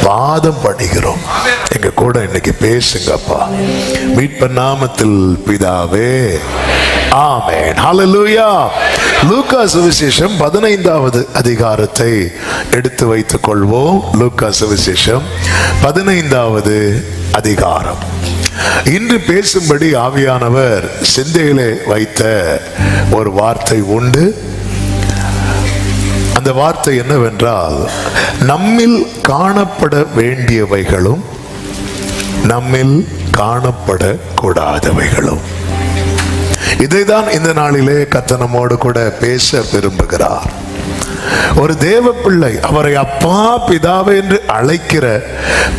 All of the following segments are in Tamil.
வாதம் பண்ணுகிறோம். எங்க கூட இன்னைக்கு பேசுங்கப்பா. மீட்பர் நாமத்தில் பிதாவே, ஆமென். ஹல்லேலூயா. லூக்கா சுவிசேஷம் 15வது அதிகாரத்தை எடுத்து வைத்துக் கொள்வோம். லூக்கா சுவிசேஷம் 15வது அதிகாரம். இன்று பேசும்படி ஆவியானவர் சிந்தையிலே வைத்த ஒரு வார்த்தை உண்டு. அந்த வார்த்தை என்னவென்றால், நம்மில் காணப்பட வேண்டியவைகளும் நம்மில் காணப்படக்கூடாதவைகளும். இதைதான் இந்த நாளிலே கர்த்தர் நம்மோடு கூட பேச விரும்புகிறார். ஒரு தேவ பிள்ளை அவரை அப்பா பிதாவே என்று அழைக்கிற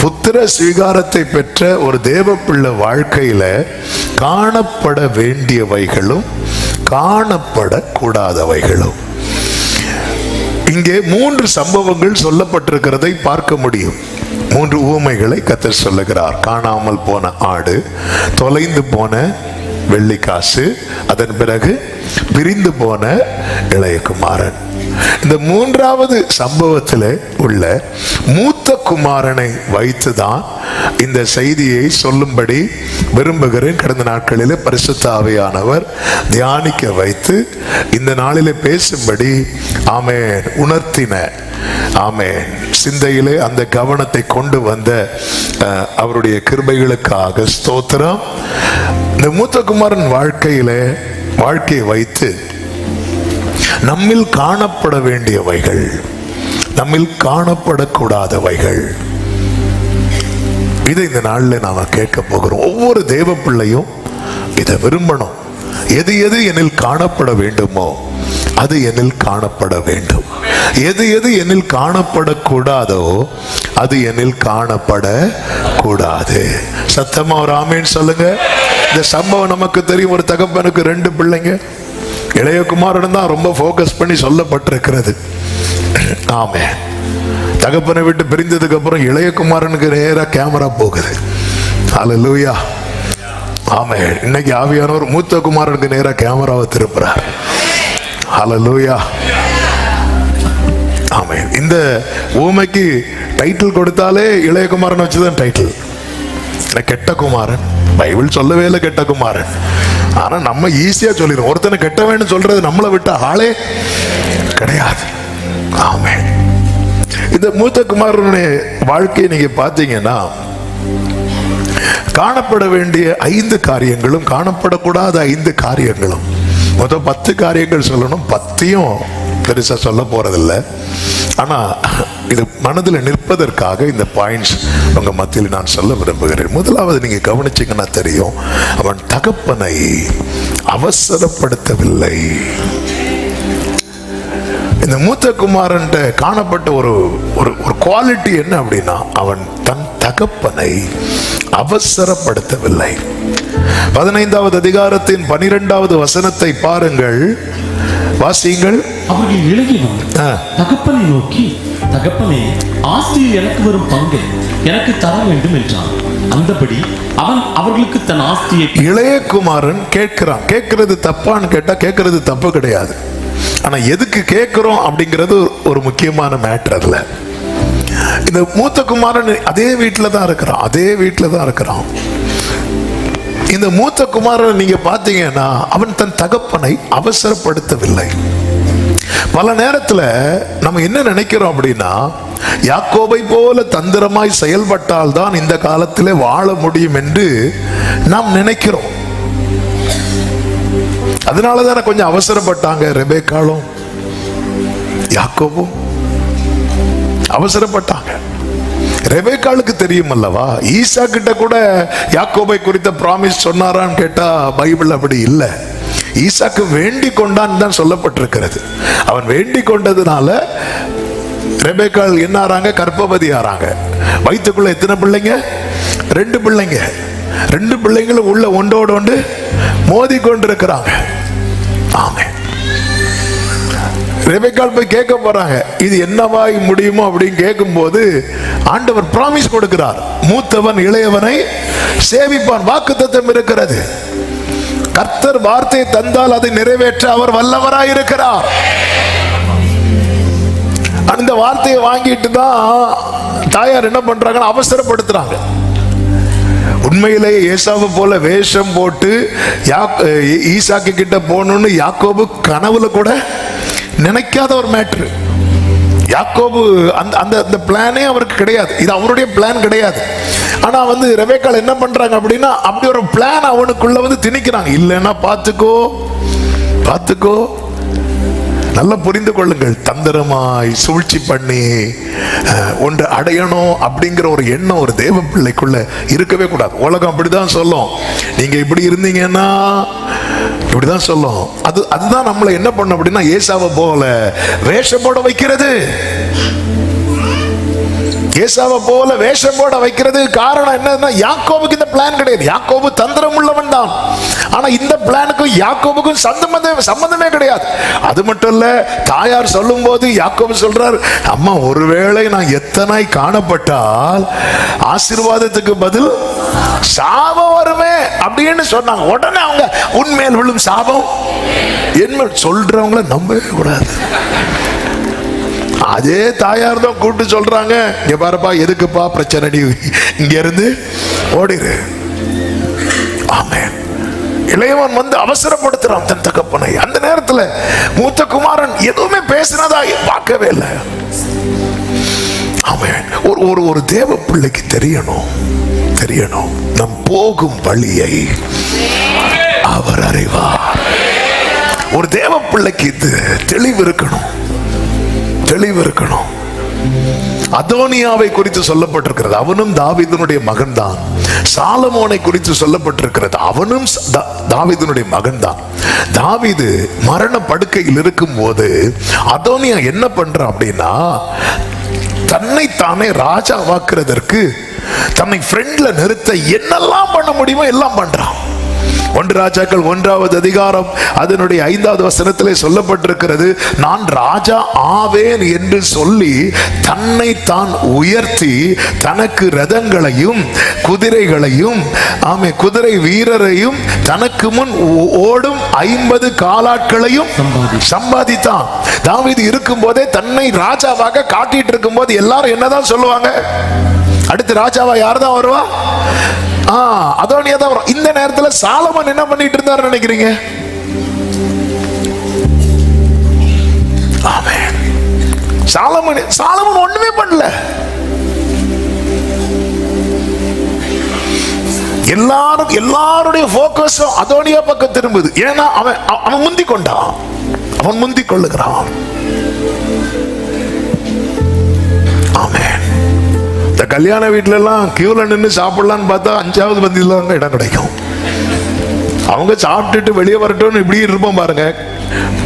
புத்திர ஸ்வீகாரத்தை பெற்ற ஒரு தேவ பிள்ளை வாழ்க்கையில காணப்பட வேண்டியவைகளும் காணப்படக்கூடாதவைகளும். இங்கே 3 சம்பவங்கள் சொல்லப்பட்டிருக்கிறதை பார்க்க முடியும். 3 ஊமைகளை கர்த்தர் சொல்லுகிறார். காணாமல் போன ஆடு, தொலைந்து போன வெள்ளிக்காசு, அதன் பிறகு பிரிந்து போன இளைய குமாரன். இந்த 3வது சம்பவத்தில் உள்ள மூத்த குமாரனை வைத்துதான் இந்த செய்தியை சொல்லும்படி விரும்புகிறேன். கடந்த நாட்களிலே பரிசுத்த ஆவியானவர் தியானிக்க வைத்து இந்த நாளிலே பேசும்படி ஆமென் உணர்த்தின, ஆமென், சிந்தையிலே அந்த கவனத்தை கொண்டு வந்த அவருடைய கிருபைகளுக்காக ஸ்தோத்திரம். இந்த மூத்த குமாரன் வாழ்க்கையை வைத்து நம்மில் காணப்பட வேண்டியவைகள், நம்மில் காணப்படக்கூடாதவைகள், இதை இந்த நாளில் நாம கேட்க போகிறோம். ஒவ்வொரு தேவ பிள்ளையும் இதை விரும்பணும். எது எது என்னில் காணப்பட வேண்டுமோ அது என்னில் காணப்பட வேண்டும். எது எது என்னில் காணப்படக்கூடாதோ அது என்னில் காணப்படக்கூடாது. சத்தமா ஒரு ஆமேன் சொல்லுங்க. இந்த சம்பவம் நமக்கு தெரியும். ஒரு தகப்பனுக்கு 2 பிள்ளைங்க. இளைய குமாரன் தான் ரொம்ப ஃபோக்கஸ் பண்ணி சொல்லப்பட்டிருக்கிறது. ஆமே. தகப்பனை விட்டு பிரிந்ததுக்கு அப்புறம் இளைய குமாரனுக்கு நேரா கேமரா போகுது. ஹல்லேலூயா. ஆமே. இன்னைக்கு ஆவியானவர் மூத்த குமாரனுக்கு நேரா கேமராவை திருப்புறார். ஹல்லேலூயா. ஆமே. இந்த ஊமைக்கு டைட்டில் கொடுத்தாலே இளைய குமாரன் வச்சுதான் டைட்டில். கெட்ட குமாரன். பைபிள் சொல்லவே இல்லை கெட்ட குமாரன். ஆனா நம்ம ஈஸியா சொல்லிடுவோம். ஒருத்தனை கெட்டவன்னு சொல்றது நம்மளை விட்ட ஆளே கிடையாது. ஆமே. இந்த மூத்த குமாரனுடைய வாழ்க்கையை நீங்க பாத்தீங்கன்னா, காணப்பட வேண்டிய 5 காரியங்களும் காணப்படக்கூடாத 5 காரியங்களும். மொத்தம் 10 காரியங்கள் சொல்லணும். 10யும் பெருசா சொல்ல போறதில்லை. ஆனா இது மனதில் நிற்பதற்காக இந்த பாயிண்ட்ஸ் உங்க மத்தியில் நான் சொல்ல விரும்புகிறேன். முதலாவது நீங்க கவனிச்சீங்கன்னா தெரியும், அவன் தகப்பனை அவசரப்படுத்தவில்லை. இந்த மூத்த குமாரன் காணப்பட்ட ஒரு குவாலிட்டி என்ன அப்படின்னா, அவன் தன் தகப்பனை அவசரப்படுத்தவில்லை. 15வது அதிகாரத்தின் 12வது வசனத்தை பாருங்கள், வாசியுங்கள். அவர்கள் இளையவன் தகப்பனை நோக்கி, தகப்பனே, ஆஸ்தியில் எனக்கு வரும் பங்கை எனக்கு தர வேண்டும் என்றான். அந்தபடி அவன் அவர்களுக்கு தன் ஆஸ்தியை. இளைய குமாரன் கேட்கிறான். கேட்கிறது தப்பான்னு கேட்டா கேட்கிறது தப்பு கிடையாது. ஆனா எதுக்கு கேட்கிறோம் அப்படிங்கிறது ஒரு முக்கியமான மேட்டர். அதுல இந்த மூத்த குமாரன் அதே வீட்டில் தான் இருக்கிறான். இந்த மூத்த குமாரன் நீங்க பாத்தீங்கன்னா, அவன் தன் தகப்பனை அவசரப்படுத்தவில்லை. பல நேரத்துல நம்ம என்ன நினைக்கிறோம் அப்படின்னா, யாக்கோபை போல தந்திரமாய் செயல்பட்டால் தான் இந்த காலத்திலே வாழ முடியும் என்று நாம் நினைக்கிறோம். அதனாலதான் கொஞ்சம் அவசரப்பட்டாங்க. ரெபேக்காலும் யாக்கோபும் அவசரப்பட்டாங்க. ரெபேக்காளுக்கு தெரியும் அல்லவா, ஈசா கிட்ட கூட யாக்கோபை குறித்த ப்ராமிஸ் சொன்னாரான்னு கேட்டா பைபிள் அப்படி இல்லை. ஈசாக்கு வேண்டிக் கொண்டான் தான் சொல்லப்பட்டிருக்கிறது. அவன் வேண்டிக் கொண்டதுனால ரெபேக்காள் என்ன ஆறாங்க? கர்ப்பவதி ஆறாங்க. வயிற்றுக்குள்ள எத்தனை பிள்ளைங்க? 2 பிள்ளைங்க. 2 பிள்ளைங்களும் உள்ள ஒன்றோடு ஒன்று மோதி கொண்டிருக்கிறாங்க. ஆமே. ரெபெக்காள் போய் கேட்க போறாங்க, இது என்னவாய் முடியுமோ அப்படின்னு கேட்கும் போது ஆண்டவர் பிராமிஸ் கொடுக்கிறார், மூத்தவன் இளையவனை சேவிப்பான். வாக்குத்தத்தம் இருக்கிறது. கர்த்தர் வார்த்தை தந்தால் அதை நிறைவேற்ற அவர் வல்லவராய் இருக்கிறார். அந்த வார்த்தையை வாங்கிட்டு தான் தாயார் என்ன பண்றாங்கன்னா அவசரப்படுத்துறாங்க. உண்மையிலேயே ஏசாவை போல வேஷம் போட்டு ஈசாக்கு கிட்ட போகணும்னு யாக்கோபு கனவுல கூட நினைக்காத ஒரு மேட்ரு. யாக்கோபு அந்த பிளானே அவருக்கு கிடையாது, இது அவருடைய பிளான் கிடையாது. ஆனா ரெபெக்காள் என்ன பண்றாங்க அப்படின்னா, அப்படி ஒரு பிளான் அவனுக்குள்ள திணிக்கிறாங்க. இல்லைன்னா பாத்துக்கோ பாத்துக்கோ, நல்லா புரிந்து கொள்ளுங்கள். தந்திரமாய் சூழ்ச்சி பண்ணி ஒன்று அடையணும் அப்படிங்கிற ஒரு எண்ணம் ஒரு தேவ பிள்ளைக்குள்ள இருக்கவே கூடாது. உலகம் அப்படிதான் சொல்லும், நீங்க இப்படி இருந்தீங்கன்னா இப்படிதான் சொல்லும். அதுதான் நம்மளை என்ன பண்ண அப்படின்னா ஏசாவை போல வேஷம் போட வைக்கிறது. ஏசாவை போல வேஷம் போட வைக்கிறது காரணம் என்னன்னா, யாக்கோபுக்கு இந்த பிளான் கிடையாது. யாக்கோபு தந்திரம் உள்ளவன் தான். ஆனா இந்த பிளானுக்கும் யாக்கோபுக்கும் சம்பந்தமே கிடையாது. அது மட்டும் இல்ல, தாயார் சொல்லும் போது யாக்கோபு சொல்றார், அம்மா ஒருவேளை நான் எத்தனை காணப்பட்டால் ஆசீர்வாதத்துக்கு பதில் சாபம் வருமே அப்படின்னு சொன்னாங்க. உடனே அவங்க உண்மையில் விழும் சாபம் என்ன சொல்றவங்கள நம்பவே கூடாது. அதே தாயார் தான் கூப்பிட்டு சொல்றாங்க, இங்க பாருப்பா, எதுக்குப்பா பிரச்சனை, நீ இங்க இருந்து ஓடிரு. ஆமென். இளையவன் அவசரப்படுத்துறான் தன் தகப்பனை. அந்த நேரத்துல மூத்த குமாரன் எதுவுமே பேசினதா பார்க்கவே இல்லை. ஆமென். ஒரு தேவ பிள்ளைக்கு தெரியணும் நம் போகும் வழியை அவர் அறிவார். ஒரு தேவ பிள்ளைக்கு இது தெளிவு இருக்கணும். அதோனியாவை குறித்து சொல்லப்பட்டிருக்கிறது, அவனும் தாவீதுனுடைய மகன் தான். சாலமோனை குறித்து சொல்லப்பட்டிருக்கிறது, அவனும் தாவீதுனுடைய மகன் தான். தாவீது மரண படுக்கையில் இருக்கும் போது அதோனியா என்ன பண்றான் அப்படின்னா, தன்னை தானே ராஜாவாக்குறதற்கு தன்னை ஃப்ரெண்ட்ல நிறுத்த என்னெல்லாம் பண்ண முடியுமோ எல்லாம் பண்றான். 1 ராஜாக்கள் 1வது அதிகாரம் அதனுடைய 5வது வசனத்திலே சொல்லப்பட்டிருக்கிறது, நான் ராஜா ஆவேன் என்று சொல்லி தன்னை தான் உயர்த்தி தனக்கு ரதங்களையும் குதிரைகளையும் குதிரை வீரரையும் தனக்கு முன் ஓடும் 50 காலாட்களையும் சம்பாதித்தான். தாவீது இருக்கும் போதே தன்னை ராஜாவாக காட்டிட்டு இருக்கும் போது எல்லாரும் என்னதான் சொல்லுவாங்க, அடுத்து ராஜாவா யார் தான் வருவா? அதோனியா தான் வரும். இந்த நேரத்தில் சாலமன் என்ன பண்ணிட்டு இருந்தாரு நினைக்கிறீங்க? ஆமென். சாலமன் ஒண்ணுமே பண்ணல. எல்லாருடைய போக்கஸும் அதோனியா பக்கம் திரும்புது. ஏன்னா அவன் முந்தி கொண்டான், அவன் முந்தி கொள்ளுகிறான். ஆமென். இந்த கல்யாண வீட்டுல எல்லாம் கியூல நின்று சாப்பிடலான்னு பார்த்தா 5வது பந்தியில தான் இடம் கிடைக்கும். அவங்க சாப்பிட்டுட்டு வெளியே வரட்டும் இப்படி இருப்போம் பாருங்க.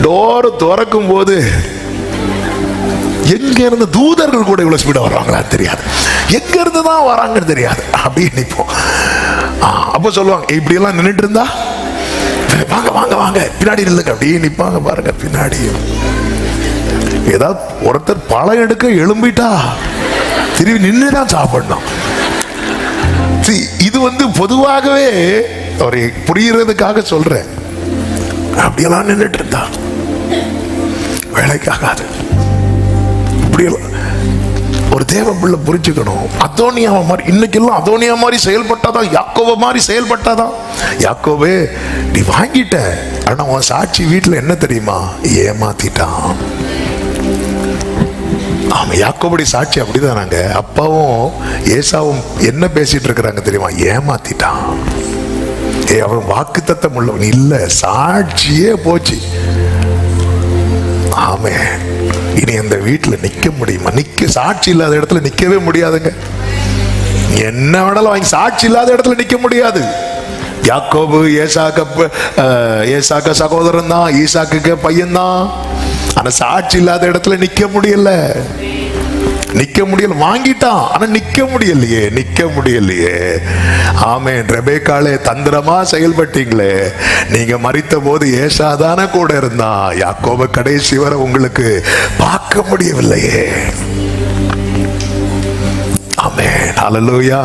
டோர் திறக்கும் போது எங்க இருந்து தூதர்கள் கூட இவ்வளவு ஸ்பீடா வர்றாங்களா தெரியாது, எங்க இருந்து தான் வராங்கன்னு தெரியாது. அப்படி நிற்போம். அப்ப சொல்லுவாங்க, இப்படி எல்லாம் நின்றுட்டு இருந்தா வாங்க வாங்க வாங்க பின்னாடி நில்லுங்க, அப்படியே நிப்பாங்க பாருங்க. பின்னாடி ஏதாவது ஒருத்தர் பழம் எடுக்க எழும்பிட்டா திரும்பி நின்றுதான் சாப்பிடணும். இது பொதுவாகவே ஒரு புரியுறதுக்காக சொல்றேன். அப்படியெல்லாம் நின்றுட்டு இருந்தா வேலைக்காகாது. ஒரு தேவ பிள்ளை புரிஞ்சுக்கணும். அதோனியா மாதிரி இன்னைக்கெல்லாம் அதோனியா மாதிரி செயல்பட்டாதான், யாக்கோப மாதிரி செயல்பட்டாதான். யாக்கோபே நீ வாங்கிட்ட, ஆனா உன் சாட்சி வீட்டுல என்ன தெரியுமா, ஏமாத்திட்டான். ஆமா, யாக்கோபுடைய சாட்சி அப்படிதானாங்க. அப்பாவும் ஏசாவும் என்ன பேசிட்டு இருக்கிறாங்க தெரியுமா, ஏமாத்திட்டான். அவன் வாக்குத்தத்தம் உள்ளவன் இல்ல, சாட்சியே போச்சு. ஆமே, இனி அந்த வீட்டுல நிக்க முடியுமா? சாட்சி இல்லாத இடத்துல நிக்கவே முடியாதுங்க. என்ன வேணாலும் வாங்கி, சாட்சி இல்லாத இடத்துல நிக்க முடியாது. யாக்கோபு ஏசாக்க சகோதரன் தான், ஈசாக்கு பையன் தான். ஆனா சாட்சி இல்லாத இடத்துல நிக்க முடியல. வாங்கிட்டான், ஆனா நிக்க முடியலையே. ஆமென். ரெபெக்காளே, தந்திரமா செயல்பட்டீங்களே. நீங்க மரித்த போது ஏசாதான கூட இருந்தா, யாக்கோபு கடைசி வரை உங்களுக்கு பார்க்க முடியவில்லையே. ஆமென். ஹல்லேலூயா.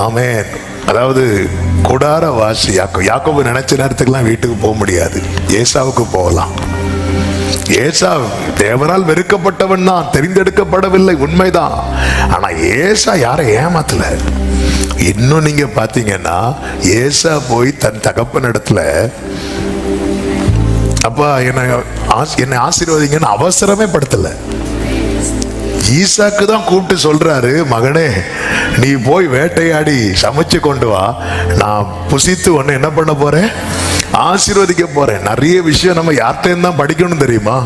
ஆமென். அதாவது கூடார வாசி யாக்கோபு நினைச்ச நேரத்துக்குலாம் வீட்டுக்கு போக முடியாது. ஏசாவுக்கு போகலாம். ஏசா தேவனால் வெறுக்கப்பட்டவன் தான், தெரிந்தெடுக்கப்படவில்லை, உண்மைதான். ஆனா ஏசா யாரை ஏமாத்தல. இன்னும் நீங்க பாத்தீங்கன்னா ஏசா போய் தன் தகப்பன் இடத்துல, அப்பா என்னை ஆசீர்வதிங்கன்னு அவசரமே படுத்தல. ஈசாக்கு தான் கூப்பிட்டு சொல்றாரு, மகனே நீ போய் வேட்டையாடி சமைச்சு கொண்டு வா, நான் புசித்து ஒன்னு என்ன பண்ண போறேன், ஆசீர்வதிக்க போறேன். நிறைய விஷயம் நம்ம யார்கிட்ட தான் படிக்கணும் தெரியுமா?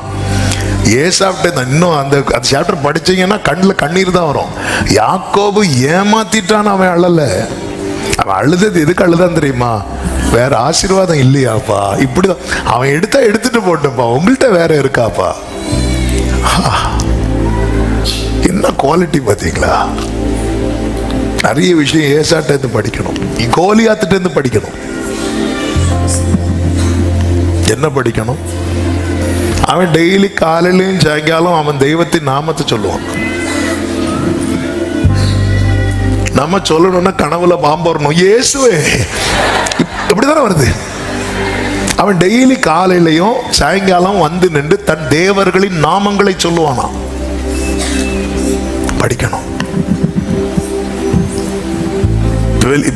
ஏசாப்ட இன்னும் அந்த சாப்டர் படிச்சீங்கன்னா கண்ணில் கண்ணீர் தான் வரும். யாக்கோபு ஏமாத்திட்டான், அவன் அழல. அவன் அழுதது எதுக்கு அழுதான் தெரியுமா? வேற ஆசீர்வாதம் இல்லையாப்பா, இப்படிதான். அவன் எடுத்துட்டு போட்டப்பா, உங்கள்கிட்ட வேற இருக்காப்பா. என்ன குவாலிட்டி பாத்தீங்களா? நிறைய விஷயம் ஏசாட்ட இருந்து படிக்கணும், கோலியாத்திட்ட இருந்து படிக்கணும். என்ன படிக்கணும்? அவன் டெய்லி காலையிலையும் சாயங்காலம் அவன் தெய்வத்தின் நாமத்தை சொல்லுவான். நம்ம சொல்லணும்னா கனவுல பாம்பு வரணும், இயேசுவே, இப்படிதானே வருது. அவன் டெய்லி காலையிலையும் சாயங்காலம் வந்து நின்று தன் தேவர்களின் நாமங்களை சொல்லுவானா. படிக்கணும்.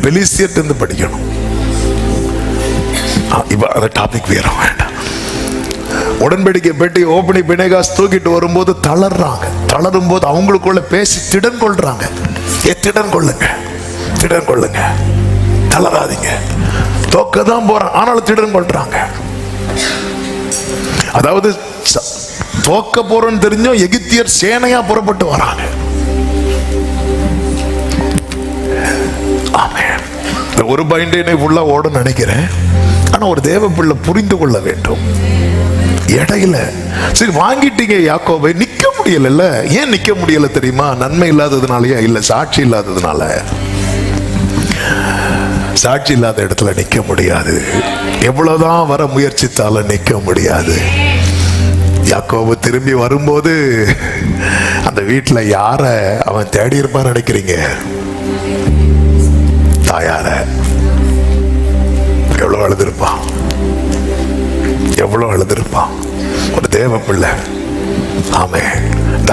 பெலிசியர்ட்ட இருந்து படிக்கணும். இப்ப அந்த டாபிக் வேற வேண்டாம். உடன்படிக்கை பெட்டி ஓபனி பினேகாஸ் தூக்கிட்டு வரும்போது தளர்றாங்க. தளரும் போது அவங்களுக்குள்ள பேசி திடன் கொள்றாங்க. திடன் கொள்ளுங்க, திடன் கொள்ளுங்க, தளராதீங்க. தோக்க தான் போறான், ஆனாலும் திடன் கொள்றாங்க. அதாவது தோக்க போறோன்னு தெரிஞ்சும் எகிப்தியர் சேனையா புறப்பட்டு வராங்க. ஒரு பைண்டனை ஃபுல்லா ஓட நினைக்கிறேன். ஆனா ஒரு தேவ பிள்ளை புரிந்து கொள்ள வேண்டும். இடையில சரி வாங்கிட்டீங்க யாக்கோபை, நிக்க முடியல. ஏன் நிக்க முடியல தெரியுமா? நன்மை இல்லாததுனாலயா? இல்ல, சாட்சி இல்லாததுனால. சாட்சி இல்லாத இடத்துல நிக்க முடியாது. எவ்வளவுதான் வர முயற்சித்தாலும் நிக்க முடியாது. யாக்கோபு திரும்பி வரும்போது அந்த வீட்டுல யார அவன் தேடி இருப்பான்னு நினைக்கிறீங்க? தாயார. எவ்வளவு அழுதுருப்பான், எவ்வளவு அழுதுருப்பான் ஒரு தேவ பிள்ளை. ஆமே,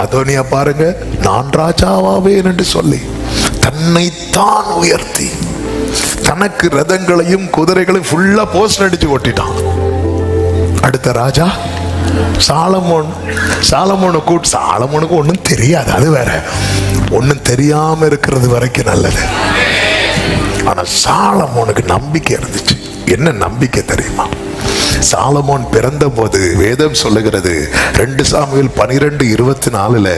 அதோனியா பாருங்க, நான் ராஜாவாவேன் என்று சொல்லி தன்னைத்தான் உயர்த்தி தனக்கு ரதங்களையும் குதிரைகளையும் ஃபுல்லா போஸ்ட் அடிச்சு ஓட்டிட்டான். அடுத்த ராஜா சாலமோன். சாலமோனுக்கு ஒன்றும் தெரியாது, அது வேற. ஒன்றும் தெரியாம இருக்கிறது வரைக்கும் நல்லது. ஆனா சாலமோனுக்கு நம்பிக்கை இருந்துச்சு. என்ன நம்பிக்கை தெரியுமா? சாலமோன் பிறந்த போது வேதம் சொல்லுகிறது 2 சாமுவேல் 12:24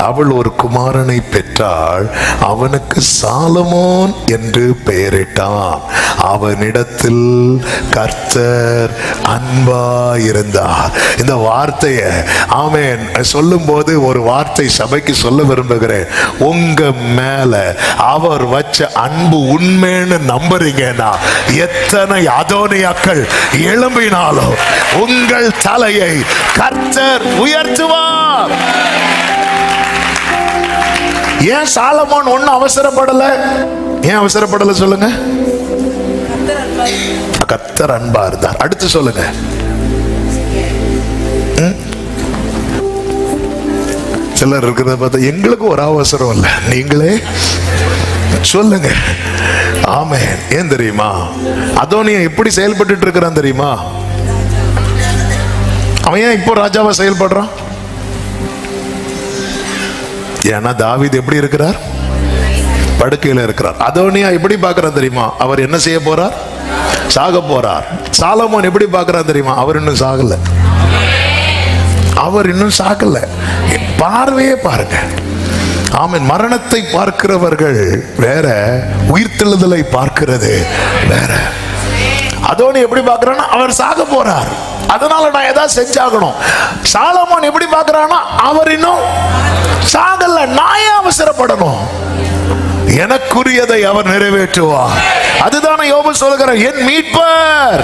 அவள் ஒரு குமாரனை பெற்றாள், அவனுக்கு சாலமோன் என்று பெயரிட்டான், அவனிடத்தில் கர்த்தர் அன்பாயிருந்தார். இந்த வார்த்தையை ஆமென் சொல்லும் போது ஒரு வார்த்தை சபைக்கு சொல்ல விரும்புகிறேன். உங்க மேல அவர் வச்ச அன்பு உண்மைன்னு நம்புறீங்கன்னா எத்தனை அதோனியாக்கள் எழும்பினாலும் உங்கள் தலையை கர்த்தர் உயர்த்துவார். ஏன் சாலமோன் ஒண்ணு அவசரப்படல? ஏன் அவசரப்படல சொல்லுங்க? கர்த்தர் அன்பா இருந்தார். அடுத்து சொல்லுங்க. சிலர் இருக்கிறத பார்த்தா எங்களுக்கு ஒரு அவசரம் இல்லை, நீங்களே சொல்லுங்க. ஆமென். ஏன் தெரியுமா? அதோனியா எப்படி செயல்பட்டு இருக்கிறான் தெரியுமா? அவன் ஏன் இப்போ ராஜாவா செயல்படுறான்? ஏன்னா தாவீது எப்படி இருக்கிறார்? படுக்கையில இருக்கிறார். அதோனியா எப்படி பார்க்கிறான் தெரியுமா? அவர் என்ன செய்ய போறார்? சாக போறார். சாலமோன் எப்படி பார்க்கிறான் தெரியுமா? அவர் இன்னும் சாகல. அவர் இன்னும் சாகல. பார்வையே பாருங்க. ஆமென். மரணத்தை பார்க்கிறவர்கள் வேற, உயிர்த்தெழுதலை பார்க்கிறது வேற. அதோனி எப்படி பார்க்கிறான்னா அவர் சாக போறார், அதனால நான் ஏதாவது செஞ்சாகணும். சாலமோன் எப்படி பார்க்கிறான்னா அவர் இன்னும் சாகல, நான் ஏன் அவசரப்படணும்? எனக்குரியதை அவர் நிறைவேற்றுவார். அதுதானே யோபு சொல்கிறார், என் மீட்பர்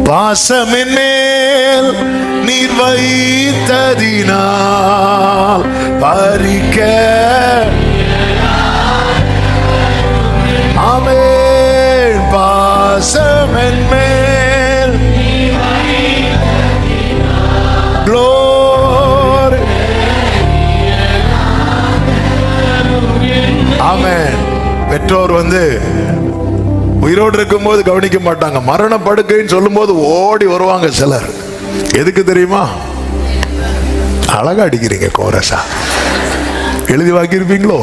பாசமின் மேல் நீர் வைத்ததினால் பறிக்க. ஆமென். பாசமின் மேல் ஆமென். பெற்றோர் உயிரோடு இருக்கும்போது கவனிக்க மாட்டாங்க, மரண படுக்கைன்னு சொல்லும் போது ஓடி வருவாங்க சிலர். எதுக்கு தெரியுமா? அழகா அடிக்கிறீங்க கோரஸா. எழுதி வாங்கியிருப்பீங்களோ?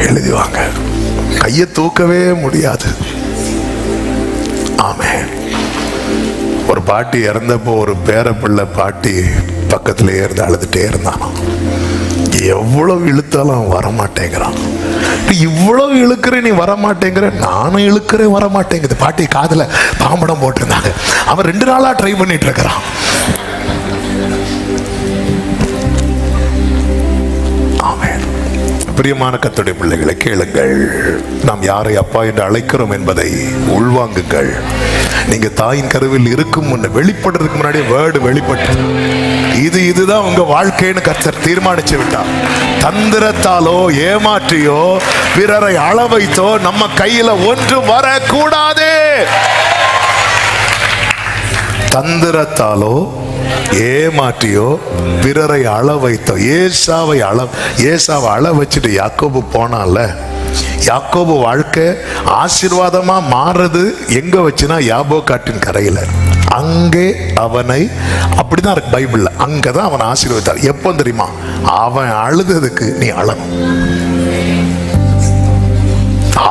எழுதி வாங்க. கையை தூக்கவே முடியாது. ஆமென். ஒரு பாட்டி இறந்தப்போ ஒரு பேரப்பிள்ளை பாட்டி பக்கத்துல இருந்து அழுதுட்டே இருந்தானோ. எவ்வளவு இழுத்தாலும் அவன் வரமாட்டேங்கிறான். இவ்வளவு இழுக்கிற நீ வரமாட்டேங்கிற, நானும் இழுக்கிறேன் வரமாட்டேங்குது. பாட்டி காதுல பாம்படம் போட்டிருந்தாங்க. அவன் 2 நாளா ட்ரை பண்ணிட்டு இருக்கிறான். ஆமென். பிரியமான கர்த்தருடைய பிள்ளைகளை கேளுங்கள். நாம் யாரை அப்பா என்று அழைக்கிறோம் என்பதை உள்வாங்குங்கள். நீங்க தாயின் கருவில் இருக்கும் முன்ன, வெளிப்படுறதுக்கு முன்னாடி வேர்டு வெளிப்பட்டு இதுதான் உங்க வாழ்க்கைன்னு கர்த்தர் தீர்மானிச்சு விட்டார். தந்திரத்தாலோ ஏமாற்றியோ பிறரை அள வைத்தோ நம்ம கையில ஒன்றும் வரக்கூடாது. தந்திரத்தாலோ ஏமாற்றியோ பிறரை அள வைத்தோ, ஏசாவை அள வச்சுட்டு யாக்கோபு போனால. யாக்கோபு வாழ்க்கை ஆசீர்வாதமா மாறுறது எங்க வச்சுனா யாபோக்காட்டின் கரையில. அங்கே அவனை, அப்படிதான் இருக்கு பைபிள்ல, அங்கதான் அவனை ஆசீர்வதித்தார். எப்போ தெரியுமா? அவன் அழுததுக்கு நீ அழணும்.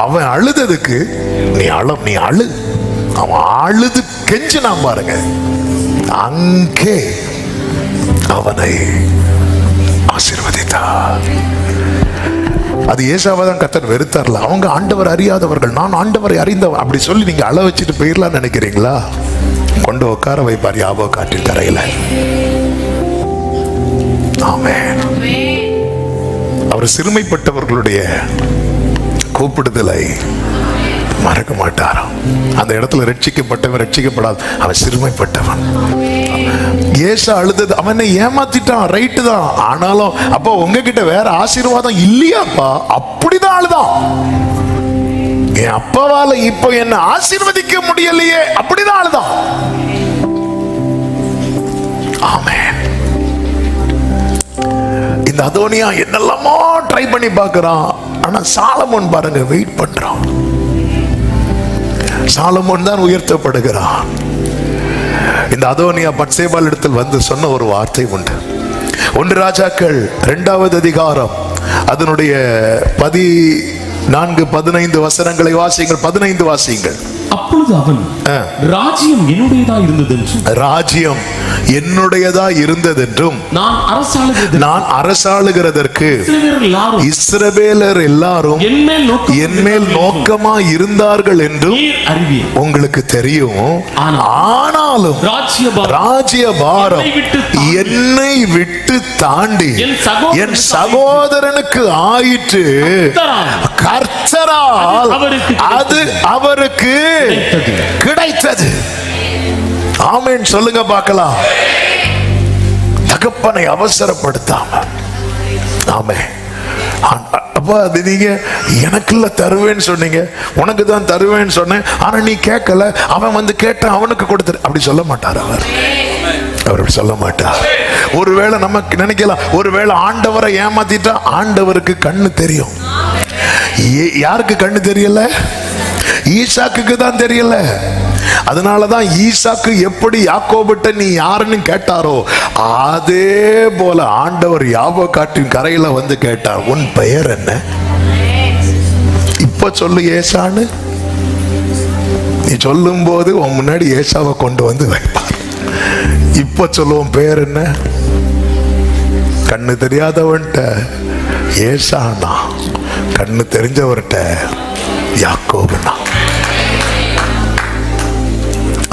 அவன் அழுததுக்கு நீ அழு. அவன் அழுது கெஞ்சினா பாருங்க, அங்கே அவனை ஆசீர்வதித்தார். அது ஏசாவைதான் கர்த்தர் வெறுத்தார்ல. அவங்க ஆண்டவர் அறியாதவர்கள், நான் ஆண்டவரை அறிந்தவன் அப்படி சொல்லி நீங்க அழ வச்சுட்டு போயிடலாம்னு நினைக்கிறீங்களா? கொண்டு உட்கார வைப்பார் யாபோக்காட்டின் கரையில. ஆமென். அவர் சிறுமைப்பட்டவர்களுடைய கூப்பிடுதலை மறக்க மாட்டாராம். அந்த இடத்துல ரட்சிக்கப்பட்டவன் ரட்சிக்கப்படாது, அவன் சிறுமைப்பட்டவன். ஏசா அழுதது, அவனை ஏமாத்திட்டான், ரைட்டு தான். ஆனாலும் அப்போ உங்ககிட்ட வேற ஆசீர்வாதம் இல்லையாப்பா? அப்படிதான் அழுதான். என் அப்பாவால இப்போ என்ன ஆசீர்வதிக்க முடியலையே, அப்படிதான் அழுதான். ஆமென். இந்த அதோனியா என்னெல்லாமோ ட்ரை பண்ணி பார்க்கறான். ஆனா சாலமோன் பாருங்க வெயிட் பண்றான். சாலமோன் தான் உயர்த்தப்படுகிறான். இந்த அதோனியா பத்சேபாள் இடத்தில் சொன்ன ஒரு வார்த்தை உண்டு. 1 ராஜாக்கள் 2வது அதிகாரம் அதனுடைய 14, 15 வசனங்களை வாசியுங்கள். 15 வாசியுங்கள். அப்பொழுது அவன், ராஜ்யம் என்னுடையதா இருந்ததென்றும், ராஜ்யம் என்னுடையதா இருந்ததென்றும், நான் அரசாளுகிறதற்கு இஸ்ரவேலர் எல்லாரும் என்மேல் நோக்கமா இருந்தார்கள் என்றும் உங்களுக்கு தெரியும். ஆனாலும் ராஜ்ய பாரம் என்னை விட்டு தாண்டி என் சகோதரனுக்கு ஆயிற்று. கர்த்தரால் அது அவருக்கு கிடைத்தது. ஆமென் சொல்லுங்க பார்க்கலாம். தகப்பனை அவசரப்படுத்தாம. ஆமென். அப்ப அது நீங்க எனக்குள்ள தருவேன்னு சொன்னீங்க, உனக்கு தான் தருவேன்னு சொன்னேன், ஆனா நீ கேட்கல, அவன் கேட்டான், அவனுக்கு கொடுத்துரு, அப்படி சொல்ல மாட்டார் அவர். அவர் சொல்ல மாட்டார். ஒருவேளை நமக்கு நினைக்கலாம், ஒருவேளை ஆண்டவரை ஏமாத்திட்டா ஆண்டவருக்கு கண்ணு தெரியும். யாருக்கு கண்ணு தெரியல? ஈசாக்கு தான் தெரியல. அதனாலதான் ஈசாக்கு எப்படி யாக்கோபிட்ட நீ யாருன்னு கேட்டாரோ, அதே போல ஆண்டவர் யாபோக்காட்டின் கரையில கேட்டார், உன் பெயர் என்ன? இப்ப சொல்லு ஏசான்னு. நீ சொல்லும் போது உன் முன்னாடி ஏசாவை கொண்டு வைப்பார். இப்ப சொல்லுவோம் பெயர் என்ன? கண்ணு தெரியாதவன்ட்ட ஏசானா, கண்ணு தெரிஞ்சவர்கிட்ட யாக்கோபுனா.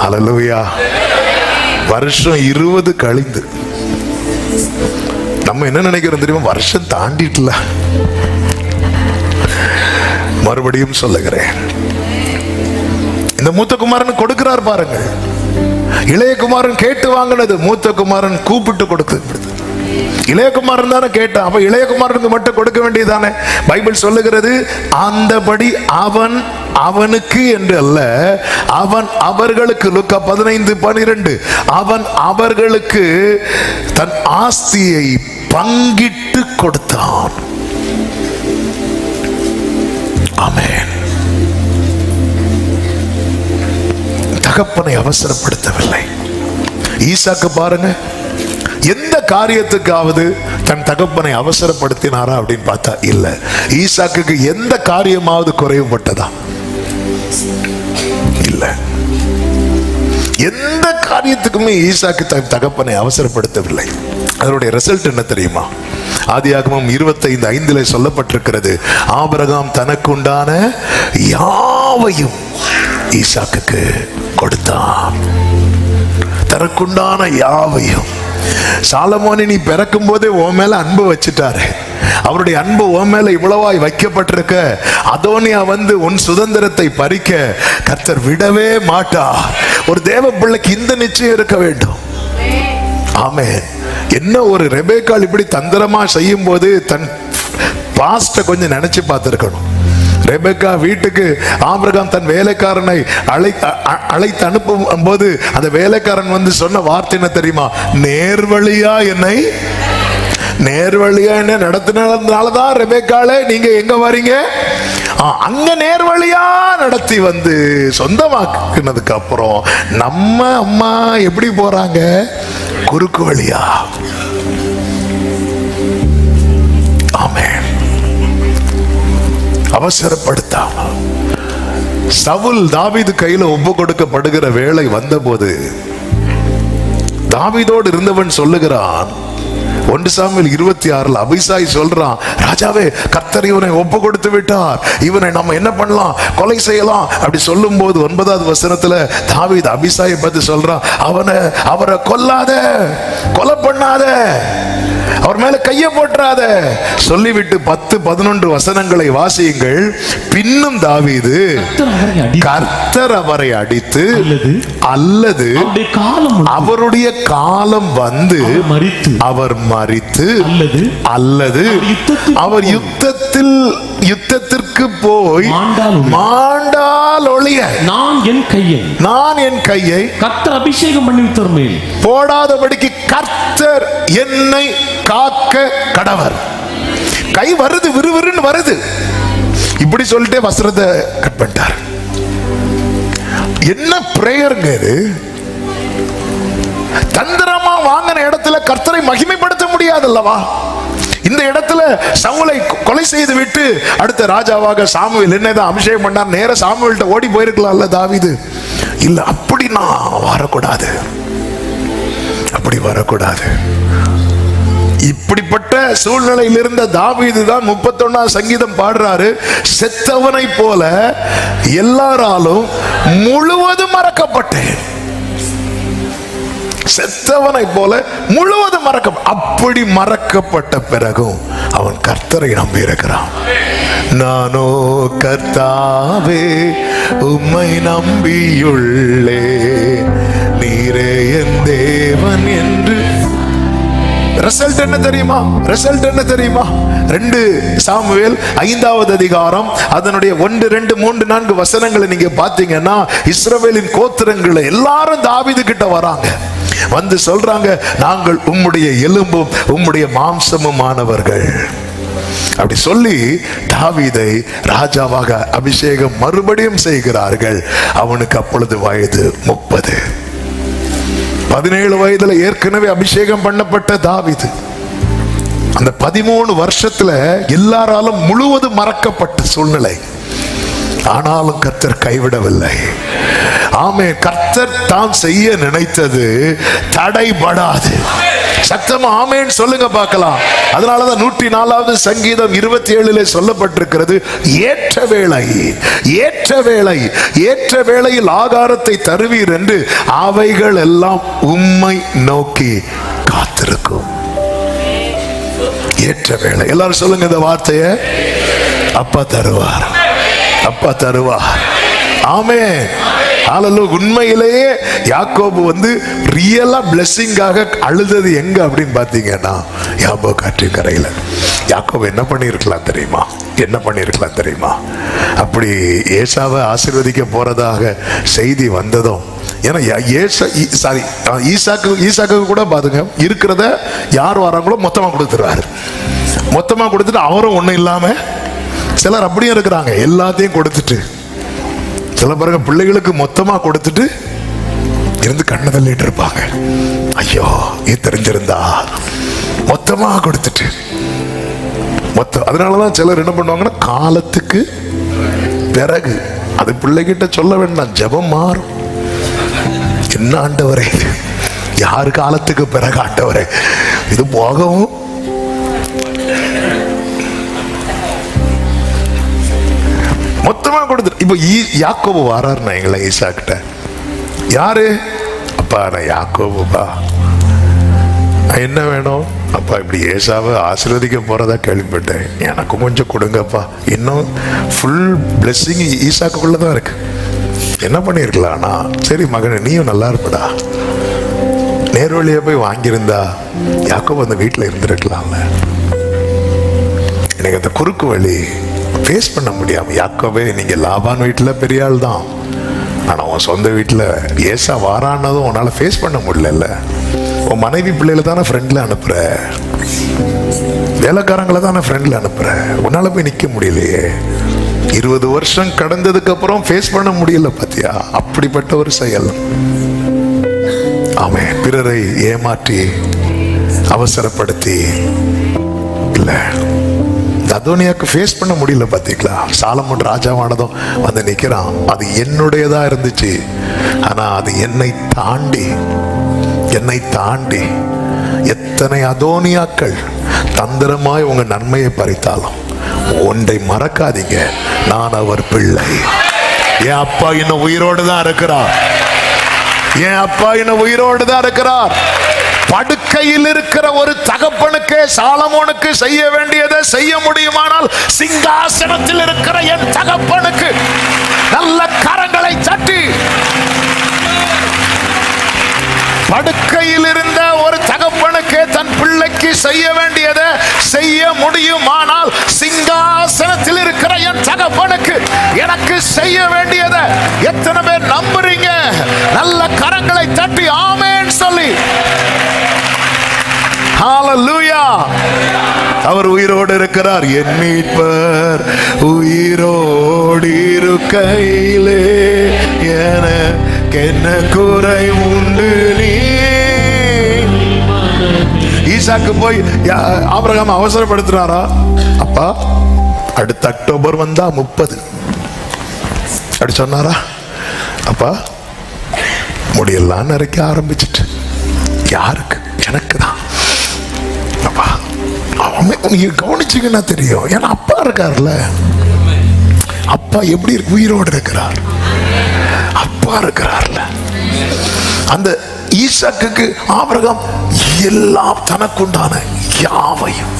அல்லேலூயா. வருஷம் 20 கழிந்து நம்ம என்ன நினைக்கிறோம் தெரியுமா? வருஷம் தாண்டிட்டுல. மறுபடியும் சொல்லுகிறேன், இந்த மூத்த குமாரன் கொடுக்கிறார் பாருங்க. இளைய குமாரன் கேட்டு வாங்கினது, மூத்த குமாரன் கூப்பிட்டு கொடுத்து. இளையகுமாரன் தானே கேட்டான், அப்ப இளையகுமாரனுக்கு மட்டும் கொடுக்க வேண்டியதானே? பைபிள் சொல்லுகிறது, அந்தபடி அவன் அவனுக்கு என்று அல்ல, அவன் அவர்களுக்கு. லூக்கா 15:12, அவன் அவர்களுக்கு தன் ஆஸ்தியை பங்கிட்டு கொடுத்தான். ஆமென். தகப்பனை அவசரப்படுத்தவில்லை. ஈசாக்கு பாருங்க, எந்த காரியத்துக்காவது தன் தகப்பனை அவசரப்படுத்தினாரா அப்படின்னு பார்த்தா இல்ல. ஈசாக்குக்கு எந்த காரியமாவது குறைவுபட்டதா? இல்ல. எந்த காரியத்துக்குமே ஈசாக்கு தன் தகப்பனை அவசரப்படுத்தவில்லை. அதனுடைய ரிசல்ட் என்ன தெரியுமா? ஆதியாகமம் 25:5 சொல்லப்பட்டிருக்கிறது, ஆபிரகாம் தனக்குண்டான யாவையும் ஈசாக்குக்கு கொடுத்தான். தனக்குண்டான யாவையும். சாலமோனை நீ பிறக்கும் போதே உன் மேல அன்பு வச்சுட்டாரு. அவருடைய அன்பு உன் மேல இவ்வளவாய் வைக்கப்பட்டிருக்க, அதோனியா வந்து உன் சுதந்திரத்தை பறிக்க கர்த்தர் விடவே மாட்டார். ஒரு தேவ பிள்ளைக்கு இந்த நிச்சயம் இருக்க வேண்டும். ஆமென். என்ன ஒரு ரெபேக்காள் இப்படி தந்திரமா செய்யும் போது தன் பாஸ்ட கொஞ்சம் நினைச்சு பார்த்திருக்கணும். ரெபெக்கா வீட்டுக்கு ஆபிரகாம் தன் வேலைக்காரனை அழைத்து அனுப்பும் போது அந்த வேலைக்காரன் வந்து சொன்ன வார்த்தை என்ன தெரியுமா? நேர்வழியா என்னை நடத்தினாலதான் ரெபெக்காளே நீங்க எங்க வரீங்க? அங்க நேர்வழியா நடத்தி வந்து சொந்தமாக்குனதுக்கு அப்புறம் நம்ம அம்மா எப்படி போறாங்க? குறுக்கு வழியா. ஆமென். அவசரப்படுத்தாம சவுல் தாவீது கையில ஒப்பு கொடுக்கப்படுகிற வேளை வந்தபோது தாவீதோடு இருந்தவன் சொல்லுகிறான், 1 சாமுவேல் 26 அபிசாய் சொல்றான், ராஜாவே கர்த்தர் இவனை ஒப்பு கொடுத்து விட்டார், இவனை நம்ம என்ன பண்ணலாம்? கொலை செய்யலாம். அப்படி சொல்லும் போது 9வது வசனத்துல தாவீது அபிசாயை பார்த்து சொல்றான், அவரை கொல்லாத, கொலை பண்ணாத, அவர் மேல கைய போட்டுறாத சொல்லிவிட்டு 10-11 வசனங்களை வாசியுங்கள். பின்னும் தாவீது கர்த்தர் அவரை அடித்து அல்லது அவருடைய காலம் வந்து அவர் மரித்து அல்லது அவர் யுத்தத்திற்கு போய் மாண்டால் ஒழிய நான் என் கையை கர்த்தர் அபிஷேகம் பண்ணிவிட்டார் மேல் போடாதபடிக்கு கர்த்தர் என்னை காக்க கடவர். கை வருது, விறுவிறுன்னு வருது. இப்படி சொல்லிட்டே வஸ்திரத்தை கட் பண்ணிட்டார். என்ன பிரேயருங்க இது? தந்திரமா வாங்கின இடத்துல கர்த்தரை மகிமைப்படுத்த முடியாதல்லவா? இந்த இடத்துல சவுலை கொலை செய்து விட்டு அடுத்த ராஜாவாக சாமுவேல் என்னதான் அபிஷேகம் பண்ணார். நேர சாமுவேல்ட்ட ஓடி போயிருக்கலாம்ல தாவீது. இல்ல, அப்படி நான் வரக்கூடாது, அப்படி வரக்கூடாது. இப்படிப்பட்ட சூழ்நிலையில் இருந்த தாவீது தான் 31 சங்கீதம் பாடுறாரு, செத்தவனை போல எல்லாராலும் முழுவதும் மறக்கப்பட்டேன். செத்தவனை போல முழுவதும் அப்படி மறக்கப்பட்ட பிறகும் அவன் கர்த்தரை நம்பி இருக்கிறான். நானோ கர்த்தாவே உம்மை நம்பியுள்ளே, நீரே என் தேவன் என்று. ரிசல்ட் என்ன தெரியுமா? 2 சாமுவேல் 5வது அதிகாரம் அதனுடைய 1, 2, 3, 4 வசனங்களை நீங்க பாத்தீங்கன்னா இஸ்ரவேலின் கோத்திரங்களை எல்லாரும் தாவீது கிட்ட வராங்க. வந்து சொல்றாங்க, நாங்கள் உம்முடைய எலும்பும் உம்முடைய மாம்சமும் ஆனவர்கள். அப்படி சொல்லி தாவீதை ராஜாவாக அபிஷேகம் மறுபடியும் செய்கிறார்கள். அவனுக்கு அப்பொழுது வயது 30. 17 வயதுல ஏற்கனவே அபிஷேகம் பண்ணப்பட்ட தாவீது அந்த 13 வருஷத்துல எல்லாராலும் முழுவதும் மறக்கப்பட்ட சூழ்நிலை. ஆனாலும் கர்த்தர் கைவிடவில்லை. ஆமென். கர்த்தர் தான் செய்ய நினைத்தது தடைபடாது. சத்தமா ஆமென் சொல்லுங்க பார்க்கலாம். அதனாலதான் 104வது சங்கீதம் 27 சொல்லப்பட்டிருக்கிறது, ஏற்ற வேளையில் ஆகாரத்தை தருவீர் என்று அவைகள் எல்லாம் உம்மை நோக்கி காத்திருக்கும். ஏற்ற வேளை. எல்லாரும் சொல்லுங்க இந்த வார்த்தையை. அப்பா தருவார், அப்பா தருவார். ஆமென். ஹல்லேலூயா. உண்மையிலேயே யாக்கோபு வந்து ரியலா பிளெஸிங்காக அழுதது எங்க அப்படின்னு பாத்தீங்கன்னா யாபோக் காற்றின் கரையில. யாக்கோபு என்ன பண்ணியிருக்கலாம் தெரியுமா? அப்படி ஏசாவை ஆசீர்வதிக்க போறதாக செய்தி வந்ததும் ஏன்னா ஈசாக்கு கூட பாருங்க, இருக்கிறத யார் வராங்களோ மொத்தமா கொடுத்துருவாரு. மொத்தமா கொடுத்துட்டு அவரும் ஒண்ணும் இல்லாம, சிலர் அப்படியே இருக்கிறாங்க, எல்லாத்தையும் கொடுத்துட்டு. சில பாருங்க பிள்ளைகளுக்கு மொத்தமா கொடுத்துட்டு இருந்து கண்ணை தள்ளிட்டு இருப்பாங்க. ஐயோ இது தெரிஞ்சிருந்தா, மொத்தமா கொடுத்துட்டு மொத்தம். அதனாலதான் சிலர் என்ன பண்ணுவாங்கன்னா, காலத்துக்கு பிறகு, அது பிள்ளைகிட்ட சொல்ல வேண்டாம், ஜெபம் மாறும். என்ன ஆண்டவரே, யாரு காலத்துக்கு பிறகு ஆண்டவரே இது போகவும். மொத்தமா கொடுத்துட்டு இப்ப யாக்கோபு வாராருன்னா எங்களை ஈசாக்கிட்ட, யாரு அப்பா? நான் யாக்கோபுப்பா. என்ன வேணும் அப்பா? இப்படி ஏசாவை ஆசீர்வதிக்க போறதா கேள்விப்பட்டேன், எனக்கு கொஞ்சம் கொடுங்கப்பா. இன்னும் ஃபுல் பிளெஸிங் ஈசாக்குள்ளதான் இருக்கு. என்ன பண்ணிருக்கலாம்னா, சரி மகனே நீயும் நல்லா இருப்படா, நேர்வழியா போய் வாங்கியிருந்தா யாக்கோபு அந்த வீட்டில் இருந்திருக்கலாம்ல. எனக்கு அந்த குறுக்கு வழி ஃபேஸ் பண்ண முடியாம, யாக்கோபே நீங்க லாபான் வீட்டில் பெரிய ஆள் தான், ஆனா உன் சொந்த வீட்டில் ஏசா வாரானதும் உன்னால ஃபேஸ் பண்ண முடியல. உன் மனைவி பிள்ளைகளை தானே ஃப்ரெண்ட்ல அனுப்புற, வேலைக்காரங்களை தானே ஃப்ரெண்ட்ல அனுப்புற, உன்னால போய் நிக்க முடியலையே. 20 வருஷம் கடந்ததுக்கு அப்புறம் ஃபேஸ் பண்ண முடியல பாத்தியா? அப்படிப்பட்ட ஒரு செயல். ஆமென். பிறரை ஏமாற்றி அவசரப்படுத்தி இல்ல, அதோனியாக்கு ஃபேஸ் பண்ண முடியல பாத்தீங்களா? சாலமோன் ராஜாவானதும் வந்து நிக்கிறான், அது என்னுடையதா இருந்துச்சு, ஆனா அது என்னை தாண்டி எத்தனை அதோனியாக்கள் தந்திரமாய் உங்க நன்மையை பறித்தாலும் ஒன்றை மறக்காதீங்க, நான் அவர் பிள்ளை. என் அப்பா இன்னும் உயிரோடு தான் இருக்கிறார். என் அப்பா இன்னும் உயிரோடு தான் இருக்கிறார். படுக்கையில் இருக்கிற ஒரு தகப்பனுக்கு சாலமோனுக்கு செய்ய வேண்டியதை செய்ய முடியுமானால், சிங்காசனத்தில் இருக்கிற என் தகப்பனுக்கு நல்ல கரங்களை தட்டி, படுக்கையில் இருந்த ஒரு தகப்பனுக்கு தன் பிள்ளைக்கு செய்ய வேண்டியதை செய்ய முடியுமானால், சிங்காசனத்தில் இருக்கிற என் தகப்பனுக்கு எனக்கு செய்ய வேண்டியதை எத்தனை பேர் நம்புறீங்க? நல்ல கரங்களை தட்டி ஆமென் சொல்லி. ஹalleluya. அவர் உயிரோடு இருக்கிறார். என் மீட்பர் உயிரோடு இருக்கையிலே எனக்கு என்ன குறை உண்டு? நீ ஈசாக்கு போய் ஆபிரகாம் அவசரப்படுத்துறாரா? அப்பா அடுத்த அக்டோபர் வந்தா 30 அப்படி சொன்னாரா? அப்பா முடியெல்லாம் நிறைக்க ஆரம்பிச்சுட்டு, யாருக்கு? எனக்கு தான். அப்பா நீங்க கவனிச்சீங்கன்னா தெரியும், ஏன்னா அப்பா இருக்காருல்ல. அப்பா எப்படி இருக்கு? உயிரோடு இருக்கிறார். அப்பா இருக்கிறார்ல. அந்த ஈசாக்குக்கு ஆபிரகாம் எல்லாம் தனக்குண்டான யாவையும்,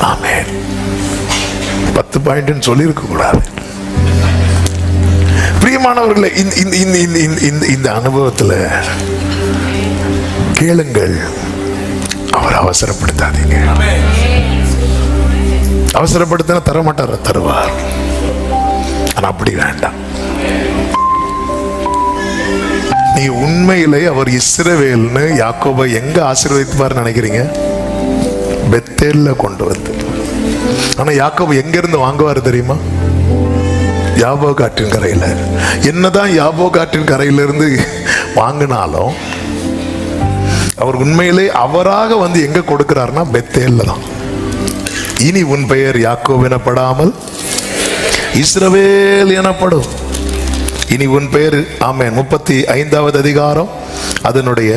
ஆமென், 10 பாயிண்ட் சொல்லி இருக்க கூடாது. பிரியமானவர்களே, இந்த அனுபவத்துல கேளுங்கள், அவர் அவசரப்படுத்தாதீங்க. அவசரப்படுத்தினா தரமாட்டார், தருவார். ஆனா அப்படி வேண்டாம். நீ உண்மையிலே அவர் இஸ்ரவேல்னு யாக்கோபை எங்க ஆசீர்வதிப்பார் நினைக்கிறீங்க? பெத்தேல்ல கொண்டு வந்து. ஆனா யாக்கோபு எங்க இருந்து வாங்குவார் தெரியுமா? யாபோக் ஆற்றின் கரையில. என்னதான் யாபோக் ஆற்றின் கரையிலிருந்து வாங்கினாலும் அவர் உண்மையிலே அவராக வந்து எங்க கொடுக்கிறார்னா பெத்தேல்ல தான். இனி உன் பெயர் யாக்கோப் எனப்படாமல் இஸ்ரவேல் எனப்படும். இனி உன் பெயர், ஆமென், 35வது அதிகாரம் அதனுடைய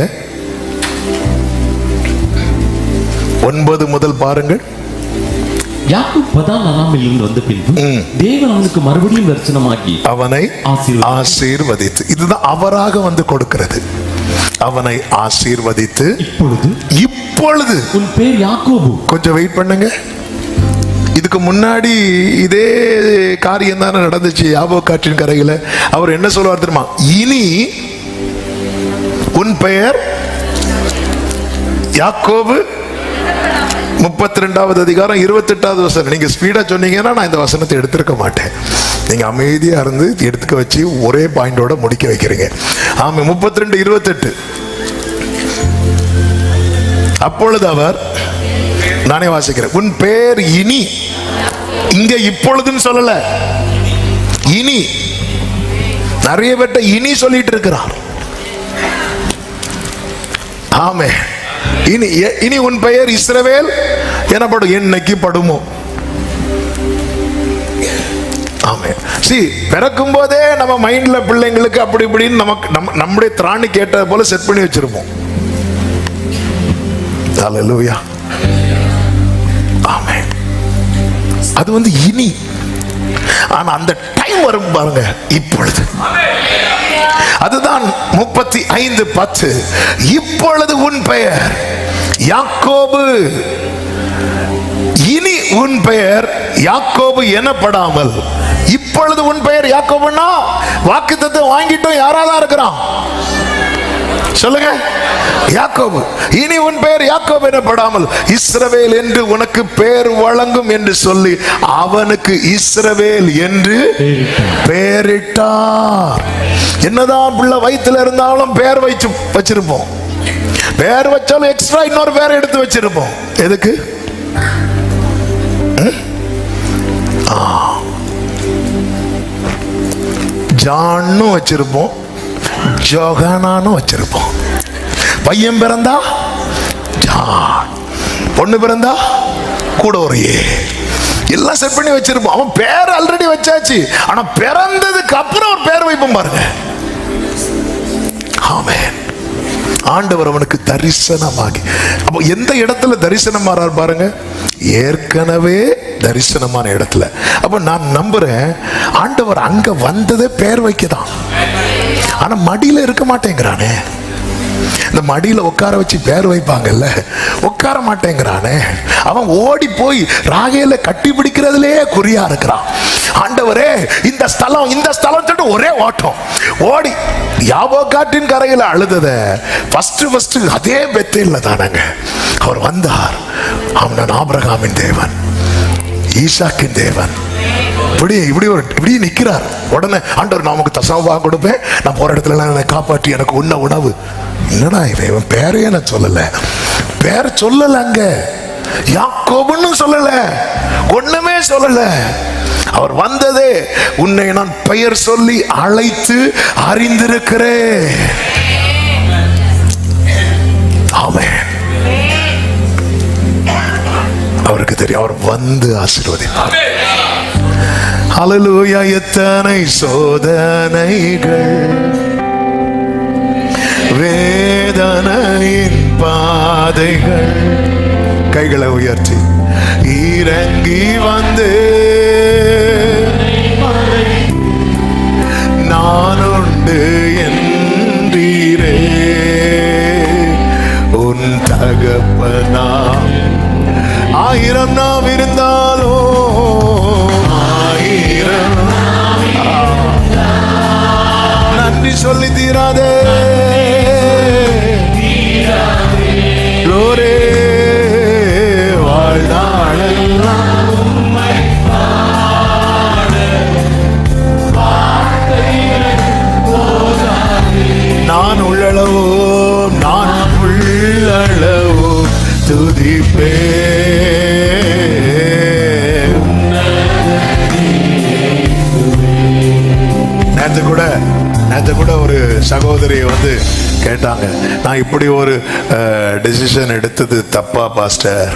9 முதல் பாருங்கள். யாக்கோபு பதான் அராமிலிருந்து வந்த பின்பு தேவன் அவனுக்கு மறுபடியும் தரிசனமாகி அவனை ஆசீர்வதித்து, இதுதான் அவராக வந்து கொடுக்கிறது. அவனை ஆசீர்வதித்து, இப்பொழுது உன் பேர் யாக்கோபு. கொஞ்சம் வெயிட் பண்ணுங்க. இதுக்கு முன்னாடி இதே காரியம் தானே நடந்துச்சு யாபோக் ஆற்றின் கரையில. அவர் என்ன சொல்லுவார் தெரியுமா? இனி உன் பெயர் யாக்கோபு. 32வது அதிகாரம் 28வது வசனம். நீங்க ஸ்பீடா சொன்னீங்கன்னா நான் இந்த வசனத்தை எடுத்திருக்க மாட்டேன். நீங்க அமைதியா இருந்து எடுத்துக்க வச்சு ஒரே பாயிண்டோட முடிக்க வைக்கிறீங்க. ஆமா, 32:28. அப்பொழுது அவர், நானே வாசிக்கிறேன், உன் பேர் இனி, இங்க இப்பொழுதுன்னு சொல்லல, இனி. நிறைய பேர்ட்ட இனி சொல்லிட்டு இருக்கிறார். ஆமே, இனி இனி உன் பெயர் இஸ்ரவேல் எனப்படும். என்னைக்கு படுமோ? ஆமே. பிறக்கும் போதே நம்ம மைண்ட்ல பிள்ளைங்களுக்கு அப்படி இப்படின்னு நமக்கு நம்முடைய திராணி கேட்டது போல செட் பண்ணி வச்சிருப்போம். ஹல்லேலூயா. ஆமே. அது இனி. ஆனா அந்த டைம் வரும் பாருங்க, இப்பொழுது. அதுதான் 35:10. இப்பொழுது உன் பெயர் யாக்கோபு, இனி உன் பெயர் யாக்கோபு எனப்படாமல். இப்பொழுது உன் பெயர் யாக்கோபுன்னா வாக்குத்தத்தம் வாங்கிட்டோம். யாராதான் இருக்கிறான் சொல்லுங்க? யாக்கோபு. இனி உன் பெயர் யாக்கோபு எனப்படாமல் இஸ்ரவேல் என்று உனக்கு பெயர் வழங்கும் என்று சொல்லி அவனுக்கு இஸ்ரவேல் என்று பெயரிட்டார். என்னதான் பிள்ளை வயிற்றுல இருந்தாலும் பெயர் வச்சிருப்போம். பெயர் வச்சாலும் எக்ஸ்ட்ரா இன்னொரு பெயர் எடுத்து வச்சிருப்போம். எதுக்கு? ஜான்னு வச்சிருப்போம், ஜோகானான்னு வச்சிருப்போம். பையன் பிறந்தா ஜான், பொண்ணு பிறந்தா கூட ஒரு ஏ, எல்லாம் செட் பண்ணி வச்சிருப்போம். அவன் பேர் ஆல்ரெடி வச்சாச்சு. ஆனா பிறந்ததுக்கு அப்புறம் ஒரு பேர் வைப்போம் பாருங்க. ஆமென். ஆண்டவர் அவனுக்கு தரிசனமாகி, அப்போ எந்த இடத்துல தரிசனம் மாறார் பாருங்க, ஏற்கனவே தரிசனமான இடத்துல. அப்ப நான் நம்புறேன் ஆண்டவர் அங்க வந்ததே பேர் வைக்கதான். ஆனா மடியில இருக்க மாட்டேங்கிறானே. இந்த மடியில உட்கார வச்சு பேர் வைப்பாங்கல்ல, உட்கார மாட்டேங்கிறானே. அவன் ஓடி போய் ராகேல கட்டி பிடிக்கிறதுலயே குறியா இருக்கிறான். ஆண்டவரே இந்த ஸ்தலம் இந்த ஸ்தலம் சொல்லிட்டு ஒரே ஓட்டம் ஓடி யாபோக்காட்டின் கரையில் அழுதத ஃபர்ஸ்ட் அதே பெத்தேல்ல தானங்க அவர் வந்தார். அவன் ஆபிரகாமின் தேவன், ஈசாக்கின் தேவன். இப்படி நிக்கிறார். உடனே ஆண்டவர், நான் உனக்கு தசமபாக கொடுப்பேன், நான் போற இடத்துல என்னை காப்பாற்றி எனக்கு உண்ண உணவு. என்னடா இவன் பேரையே நான் சொல்லல, பேர் சொல்லல, அங்க யாக்கோபுன்னு சொல்லல, ஒண்ணுமே சொல்லல. அவர் வந்ததே, உன்னை நான் பெயர் சொல்லி அழைத்து அறிந்திருக்கிறேன். ஆமென். அவருக்கு தெரியும், அவர் வந்து ஆசீர்வதிப்பார். ஹல்லேலூயா. எத்தனை சோதனைகள், வேதனையின் பாதைகள், கைகளை உயர்த்தி இறங்கி வந்து நான் உண்டு என்றீரே, உன் தகப்பனா. ஆயிரம் நாம் இருந்தாலோ, ஆயிரம் நன்றி சொல்லி தீராதே. லோரே வாழ்நாளெல்லாம் நான் உள்ளளவோ, நான் உள்ளளவோ துதிப்பே. நேற்று கூட ஒரு சகோதரி கேட்டாங்க, நான் இப்படி ஒரு டெசிஷன் எடுத்தது தப்பா பாஸ்டர்?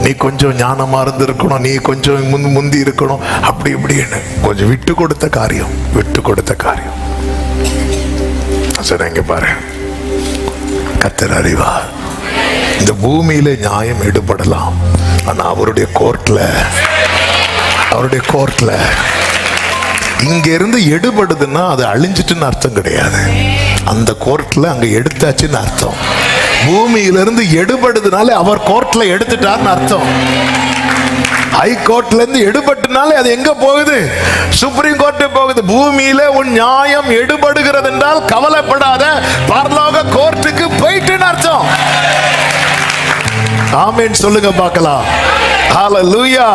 நீ கொஞ்சம் ஞானமா இருந்திருக்கணும், நீ கொஞ்சம் முந்தி இருக்கணும், அப்படி இப்படின்னு. கொஞ்சம் விட்டு கொடுத்த காரியம். சரி, இங்க பாரு, கர்த்தர் அறிவார். இந்த பூமியில நியாயம் ஈடுபடலாம், ஆனா அவருடைய கோர்ட்ல இங்க இருந்து எடுபடுதுன்னா அது அழிஞ்சிட்டுன்னு அர்த்தம் கிடையாது. அந்த கோர்ட்ல அங்க எடுத்தாச்சுன்னு அர்த்தம். பூமியிலிருந்து எடுபடுதுனாலே அவர் கோர்ட்ல எடுத்துட்டார்னு அர்த்தம். ஹை கோர்ட்ல இருந்து எடுபட்டுனாலே அது எங்க போகுது? சுப்ரீம் கோர்ட்டு போகுது. பூமியில உன் நியாயம் எடுபடுகிறது என்றால் கவலைப்படாத, பரலோக கோர்ட்டுக்கு போயிட்டுன்னு அர்த்தம். ஆமென் சொல்லுங்க பார்க்கலாம். ஹல்லேலூயா.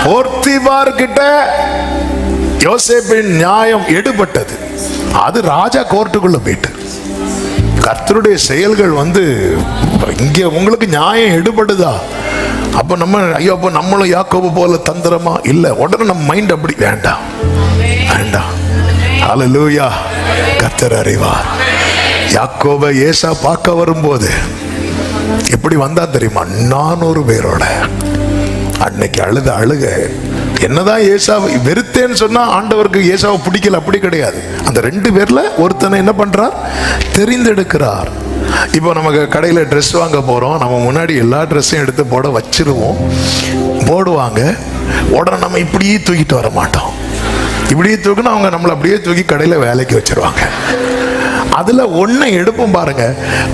போர்த்திபார் கிட்ட யோசேப்பின் நியாயம் எடுபட்டது. அது ராஜா கோர்ட்டுக்குள்ள போயிட்டு. கர்த்தருடைய செயல்கள் இங்க உங்களுக்கு நியாயம் எடுபடுதா? அப்ப நம்ம ஐயோ அப்ப நம்மளும் யாக்கோபு போல தந்திரமா இல்ல. உடனே நம்ம மைண்ட் அப்படி வேண்டாம் வேண்டாம். ஹல்லேலூயா. கர்த்தர் அறிவார். யாக்கோபை ஏசா பார்க்க வரும்போது எப்படி வந்தா தெரியுமா? 400 பேரோட. அன்னைக்கு அழுக. என்னதான் ஏசாவை வெறுத்தேன்னு சொன்னா ஆண்டவருக்கு ஏசாவை பிடிக்கல, அப்படி கிடையாது. அந்த 2 பேர்ல ஒருத்தனை என்ன பண்றார்? தெரிந்தெடுக்கிறார். இப்போ நமக்கு கடையில் ட்ரெஸ் வாங்க போறோம். நம்ம முன்னாடி எல்லா ட்ரெஸ்ஸையும் எடுத்து போட வச்சிருவோம். போடுவாங்க. உடனே நம்ம இப்படியே தூக்கிட்டு வர மாட்டோம். இப்படியே தூக்கினா அவங்க நம்மளை அப்படியே தூக்கி கடையில் வேலைக்கு வச்சிருவாங்க. அதுல ஒன்றை எடுப்போம் பாருங்க.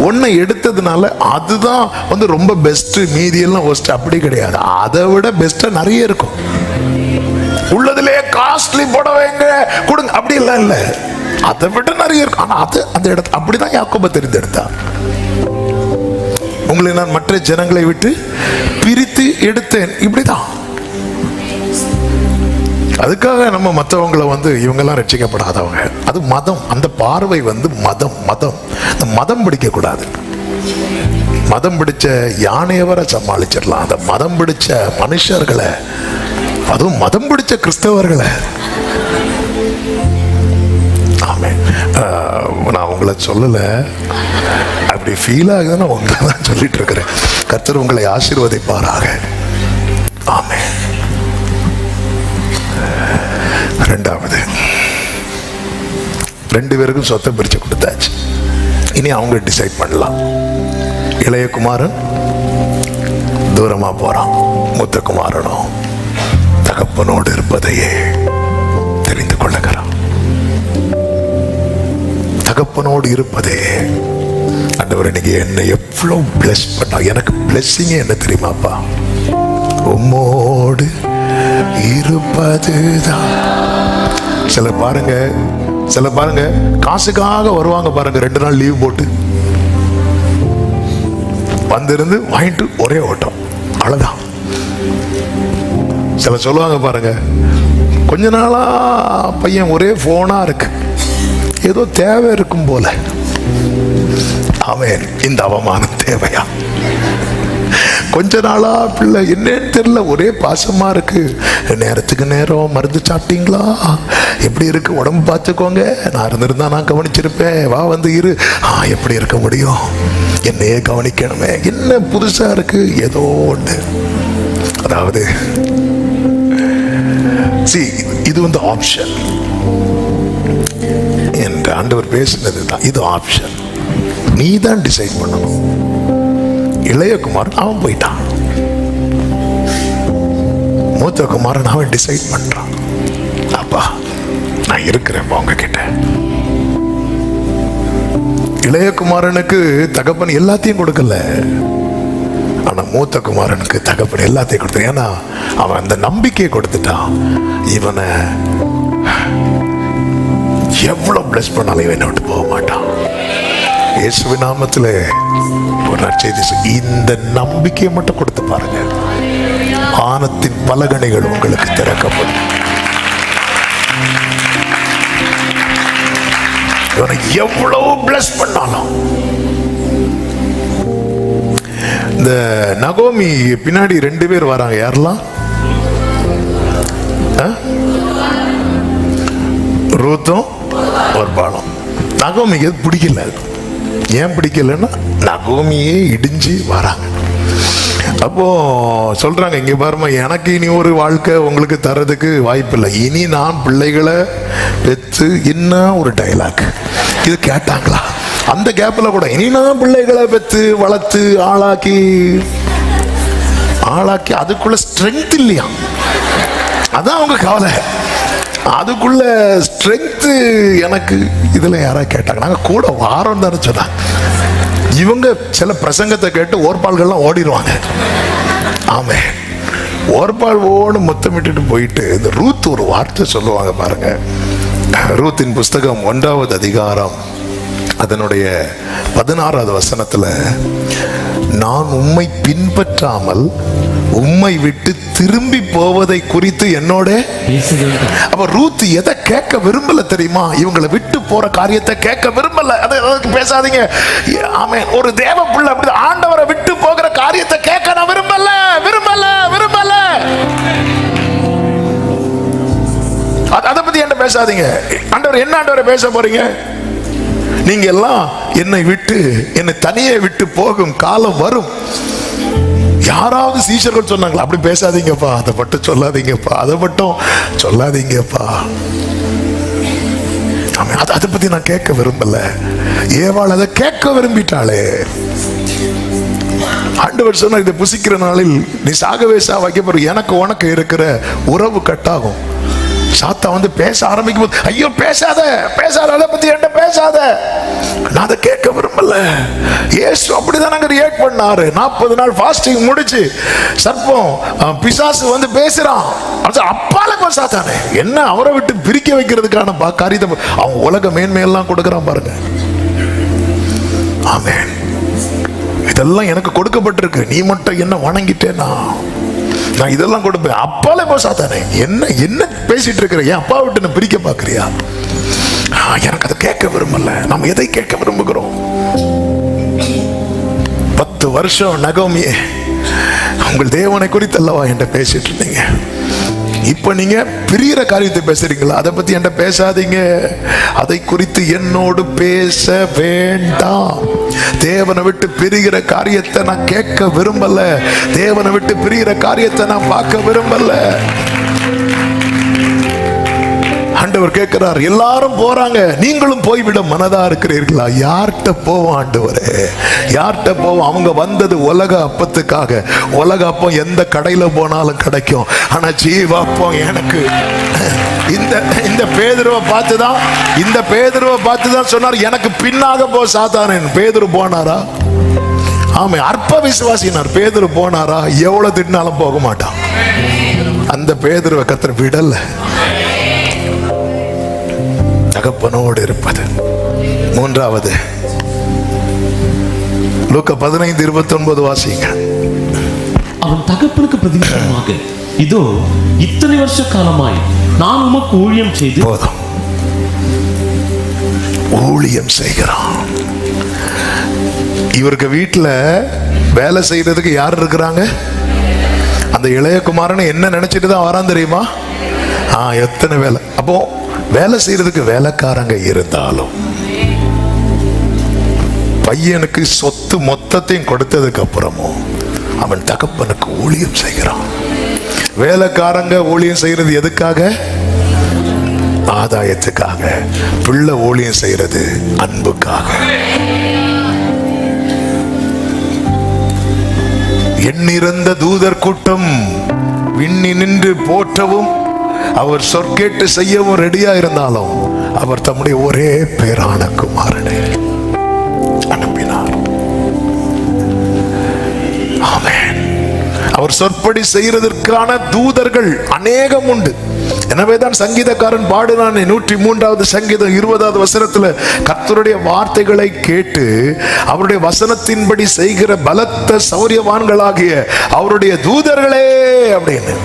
ஒன்றை எடுத்ததுனால அதுதான் ரொம்ப பெஸ்ட், மீதியெல்லாம் ஒஸ்ட் அப்படி கிடையாது. அதை விட பெஸ்டா நிறைய இருக்கும். உள்ளதுலே காஸ்ட்லி புடவைங்க கொடுங்க அப்படி எல்லாம் இல்ல, அதை விட நிறைய இருக்கும். ஆனா அது அந்த இடத்துல அப்படிதான் யாக்கோபை தெரிந்தெடுத்தார். உங்களை நான் மற்ற ஜனங்களை விட்டு பிரித்து எடுத்தேன், இப்படிதான். அதுக்காக நம்ம மற்றவங்களை இவங்கெல்லாம் ரட்சிக்கப்படாதவங்க, அது மதம். அந்த பார்வை மதம் பிடிக்க கூடாது. மதம் பிடிச்ச யானையவரை சமாளிச்சிடலாம். அந்த மதம் பிடிச்ச மனுஷர்களை, அதுவும் மதம் பிடிச்ச கிறிஸ்தவர்களை. ஆமென். நான் உங்களை சொல்லல, அப்படி ஃபீல் ஆகுதுன்னு உங்களை தான் சொல்லிட்டு இருக்கிறேன். கர்த்தர் உங்களை ஆசீர்வதிப்பாராக. ஆமென். ரெண்டாவது, 2 பேருக்கும் சொத்தை பிரிச்சு கொடுத்தாச்சு. இனி அவங்க டிசைட் பண்ணலாம். இளைய குமாரன் தூரமா போறான். மூத்த குமாரனும் தகப்பனோடு இருப்பதையே தெரிந்து கொள்ளுகிறான். தகப்பனோடு இருப்பதே. ஆண்டவர் இன்னைக்கு என்னை எவ்வளவு பிளஸ் பண்ணா. எனக்கு பிளஸ்ஸிங் என்ன தெரியுமாப்பா? உம்மோடு இருப்பதுதான். சில பாருங்க காசுக்காக வருவாங்க பாருங்க. 2 நாள் லீவ் போட்டு வந்திருந்து வாங்கிட்டு ஒரே ஓட்டம், அவ்வளவுதான். சில சொல்லுவாங்க பாருங்க, கொஞ்ச நாளா பையன் ஒரே போனா இருக்கு, ஏதோ தேவை இருக்கும் போல. அவன் இந்த அவமானம் தேவையா? கொஞ்ச நாளா பிள்ளை என்னன்னு தெரியல, ஒரே பாசமா இருக்கு. நேரத்துக்கு நேரம் மருந்து சாப்பிட்டீங்களா? எப்படி இருக்கு உடம்பு? பார்த்துக்கோங்க, நான் இருந்திருந்தா நான் கவனிச்சிருப்பேன். வா இரு. எப்படி இருக்க முடியும்? என்னையே கவனிக்கணுமே. என்ன புதுசா இருக்கு? ஏதோ ஒண்ணு. அதாவது இது ஆப்ஷன். என் ஆண்டவர் பேசுனது தான், இது ஆப்ஷன். நீ தான் டிசைட் பண்ணணும். இளையகுமாரன் அவன் போயிட்டான். மூத்த குமாரன் அவன் டிசைட் பண்றான். அப்பா நான் இருக்கிறேன் உங்ககிட்ட. இளையகுமாரனுக்கு தகப்பன் எல்லாத்தையும் கொடுக்கல, ஆனா மூத்த குமாரனுக்கு தகப்பன் எல்லாத்தையும் கொடுத்தான். ஏன்னா அவன் அந்த நம்பிக்கையை கொடுத்துட்டான். இவனை எவ்வளவு பிளஸ் பண்ணாலும் இவனை விட்டு போக மாட்டான். இயேசுவின் நாமத்தில் ஒரு நற்செய்தி, இந்த நம்பிக்கையை மட்டும் கொடுத்து பாருங்க, வானத்தின் பலகணிகள் உங்களுக்கு திறக்கப்படும். இவனை எவ்வளவு பிளஸ் பண்ணாலும். இந்த நகோமி பின்னாடி 2 பேர் வராங்க. யாரெல்லாம்? ரூத்தும் ஒர்பாலும். நகோமிக்கு அது பிடிக்கல. ஏன் பிடிக்கலன்னா நகோமியே இடிஞ்சு வராங்க. அப்போ சொல்றாங்க, இங்க பாருமா, எனக்கு இனி ஒரு வாழ்க்கை உங்களுக்கு தரதுக்கு வாய்ப்பு இல்லை. இனி நான் பிள்ளைகளை பெற்று இன்னும் ஒரு டைலாக் இது கேட்டாங்களா? அந்த கேப்ல கூட இனி நான் பிள்ளைகளை பெற்று வளர்த்து ஆளாக்கி அதுக்குள்ள ஸ்ட்ரென்த் இல்லையா? அதான் அவங்க கவலை. அதுக்குள்ள ஸ்ட்ரென்த் எனக்கு இதுல யாராவது கேட்டாங்க, நாங்க கூட வாரம் தானே சொன்னாங்க. இவங்க சில பிரசங்கத்தை கேட்டு ஓர்பால்கள்லாம் ஓடிடுவாங்க. ஆமே, ஓர்பால் ஓடு முத்தமிட்டு போயிட்டு இந்த ரூத் ஒரு வார்த்தை சொல்லுவாங்க பாருங்க. ரூத்தின் புஸ்தகம் 1ஆம் அதிகாரம் அதனுடைய 16ஆவது வசனத்துல, நான் உம்மை பின்பற்றாமல் உம்மை விட்டு திரும்பி போவதை குறித்து என்னோட பேச வேண்டும். அப்ப ரூத் எதை கேட்க விரும்பல தெரியுமா? இவங்களை விட்டு போற காரியத்தை கேட்க விரும்பல. அதுக்கு பேசாதீங்க. ஆமென். ஒரு தேவ பிள்ளை அப்படி ஆண்டவரை விட்டு போகிற காரியத்தை கேட்க நான் விரும்பல விரும்பல விரும்பல. அதை பத்தி என்ன பேசாதீங்க. ஆண்டவர் என்ன ஆண்டவரை பேச போறீங்க? நீங்க எல்லாம் என்னை விட்டு என்னை தனியே விட்டு போகும் காலம் வரும். யாராவது சீஷர்கள் சொன்னாங்களா? அப்படி பேசாதீங்கப்பா, அதை மட்டும் சொல்லாதீங்கப்பா, அதை மட்டும் சொல்லாதீங்கப்பா. அதை பத்தி நான் கேட்க விரும்பல. ஏவாள் அதை கேட்க விரும்பிட்டாளே. ஆண்டவர் சொன்னார், இதை புசிக்கிற நாளில் நீ சாகவே வைக்க எனக்கு உனக்கு இருக்கிற உறவு கட்டாகும். சாத்தா வந்து பேச ஆரம்பிக்கும் போது, ஐயோ பேசாத பேசாத, அதை பத்தி என்ன பேசாத. நான் அதை கேட்க விரும்பல. இயேசு அப்படிதான் ரியாக்ட் பண்ணாரு. 40 நாள் ஃபாஸ்டிங் முடிச்சு சர்ப்பம் பிசாசு வந்து பேசுறான். அப்பால சாத்தானே என்ன அவரை விட்டு பிரிக்க வைக்கிறதுக்கான காரியத்தை அவன் உலக மேன்மையெல்லாம் கொடுக்கறான் பாருங்க. ஆமென். இதெல்லாம் எனக்கு கொடுக்கப்பட்டிருக்கு, நீ மட்டும் என்ன வணங்கிட்டேனா நான் இதெல்லாம் கொடுப்பேன். அப்பாலே போ சாத்தானே, என்ன என்ன பேசிட்டு இருக்கிற? என் அப்பா விட்டு நான் பிரிக்க பாக்குறியா? எனக்கு அதை கேட்க விரும்பல. நம்ம எதை கேட்க விரும்புகிறோம்? 10 வருஷம் நகோமியே உங்கள் தேவனை குறித்து அல்லவா என்கிட்ட பேசிட்டு இருந்தீங்க. இப்ப நீங்க பிரிகிற காரியத்தை பேசுறீங்களா? அதை பத்தி என்கிட்ட பேசாதீங்க. அதை குறித்து என்னோடு பேச வேண்டாம். தேவனை விட்டு பிரிகிற காரியத்தை நான் கேட்க விரும்பல. தேவனை விட்டு பிரிகிற காரியத்தை நான் பார்க்க விரும்பல. ஆண்டவர் கேட்கிறார், எல்லாரும் போறாங்க, நீங்களும் போய்விட மனதா இருக்கிறீர்களா? யார்கிட்ட போவோம் ஆண்டவரே? யார்கிட்ட போவோம்? அவங்க வந்தது உலக அப்பத்துக்காக. உலக அப்பம் எந்த கடையில போனாலும் கிடைக்கும். ஆனா ஜீவாப்பம் எனக்கு இந்த பேதுருவை பார்த்துதான் சொன்னார், எனக்கு பின்னாக போ சாத்தானேன். பேதுரு போனாரா? ஆமா, அற்ப விசுவாசினார். பேதுரு போனாரா? எவ்வளவு திட்டினாலும் போக மாட்டான். அந்த பேதுருவை கர்த்தர் விடல. தகப்பனோடு இருப்பது. மூன்றாவது லூக்கா 15:29 வாசிங்க. அவன் தகப்பனுக்கு பிரதியுத்தரமாக, இதோ இத்தனை வருஷ காலமாய் நான் உமக்கு ஊழியம் செய்து. போதும், ஊழியம் செய்கிறான். இவருக்கு வீட்டுல வேலை செய்யறதுக்கு யார் இருக்கிறாங்க? அந்த இளைய குமாரனை என்ன நினைச்சிட்டு தான் வரான் தெரியுமா? எத்தனை வேலை. அப்போ வேலை செய்யறதுக்கு வேலைக்காரங்க இருந்தாலும் பையனுக்கு சொத்து மொத்தத்தையும் கொடுத்ததுக்கு அப்புறமும் அவன் தகப்பனுக்கு ஊழியம் செய்கிறான். வேலைக்காரங்க ஊழியம் செய்யறது எதுக்காக? ஆதாயத்துக்காக. பிள்ளை ஊழியம் செய்யறது அன்புக்காக. எண்ணிறந்த தூதர் கூட்டம் விண்ணி நின்று போற்றவும் அவர் சொற்கேட்டு செய்யவும் ரெடியா இருந்தாலும் அவர் தம்முடைய ஒரே பேரான குமாரனை அனுப்பினார். ஆமென். அவர் சொற்படி செய்யறதற்கான தூதர்கள் அநேகம் உண்டு. எனவேதான் சங்கீதக்காரன் பாடுனான் 103வது சங்கீதம் 20வது வசனத்துல, கர்த்தருடைய வார்த்தைகளை கேட்டு அவருடைய வசனத்தின்படி செய்கிற பலத்த சௌரியவான்களாகிய அவருடைய தூதர்களே அப்படின்னு.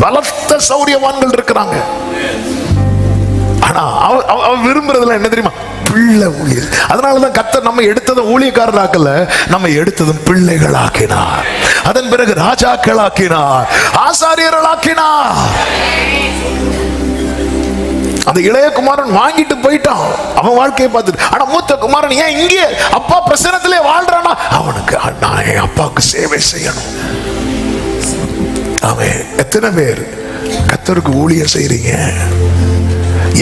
பலத்த சௌரியவான்கள் இருக்கிறாங்க. ஆனா அவ விரும்புறதுல என்ன தெரியுமா? பிள்ளை ஊழியர். அதனாலதான் கர்த்தர் நம்ம எடுத்ததும் ஊழியக்காரராக்கல, நம்ம எடுத்ததும் பிள்ளைகளாக்கினார். அதன் பிறகு ராஜாக்களாக்கினார், ஆசாரியர்களாக்கினார். அந்த இளைய குமாரன் வாங்கிட்டு போயிட்டான் அவன் வாழ்க்கையை பார்த்துட்டு. ஆனா மூத்த குமாரன் ஏன் இங்கே அப்பா பிரசனத்திலே வாழ்றானா? அவனுக்கு நான் என் அப்பாவுக்கு சேவை செய்யணும். அவன் எத்தனை பேர் கர்த்தருக்கு ஊழியம் செய்றீங்க?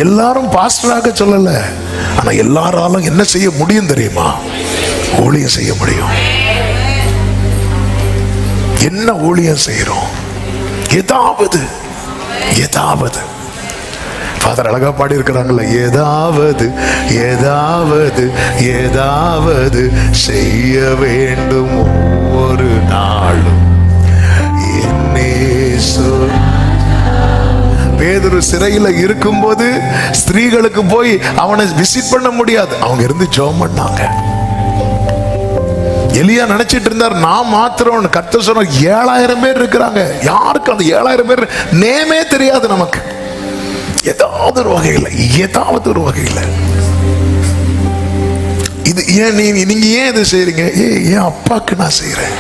எல்லாரும் பாஸ்டராக சொல்லல, ஆனா எல்லாராலும் என்ன செய்ய முடியும் தெரியுமா? ஊழியம் செய்ய முடியும். என்ன ஊழியம் செய்யறோம்? ஏதாவது ஃபாதர் அழகா பாடி இருக்கிறாங்கல்ல, ஏதாவது ஏதாவது ஏதாவது செய்ய வேண்டும் ஒவ்வொரு நாளும். பேதுரு சிறையில் இருக்கும்போது ஸ்திரீகளுக்கு போய் அவனை விசிட் பண்ண முடியாது. அவங்க இருந்து ஜெபம் பண்ணாங்க. எலியா நினைச்சிட்டு இருந்தார் நான் மாத்திரம். கர்த்தர் சொன்ன 7000 பேர் இருக்கிறாங்க. யாருக்கு அந்த 7000 பேர் நேமே தெரியாது நமக்கு. ஏதாவது ஒரு வகையில் இது ஏன் நீங்க ஏன் இது செய்றீங்க? ஏன் அப்பாக்கு நான் செய்யறேன்.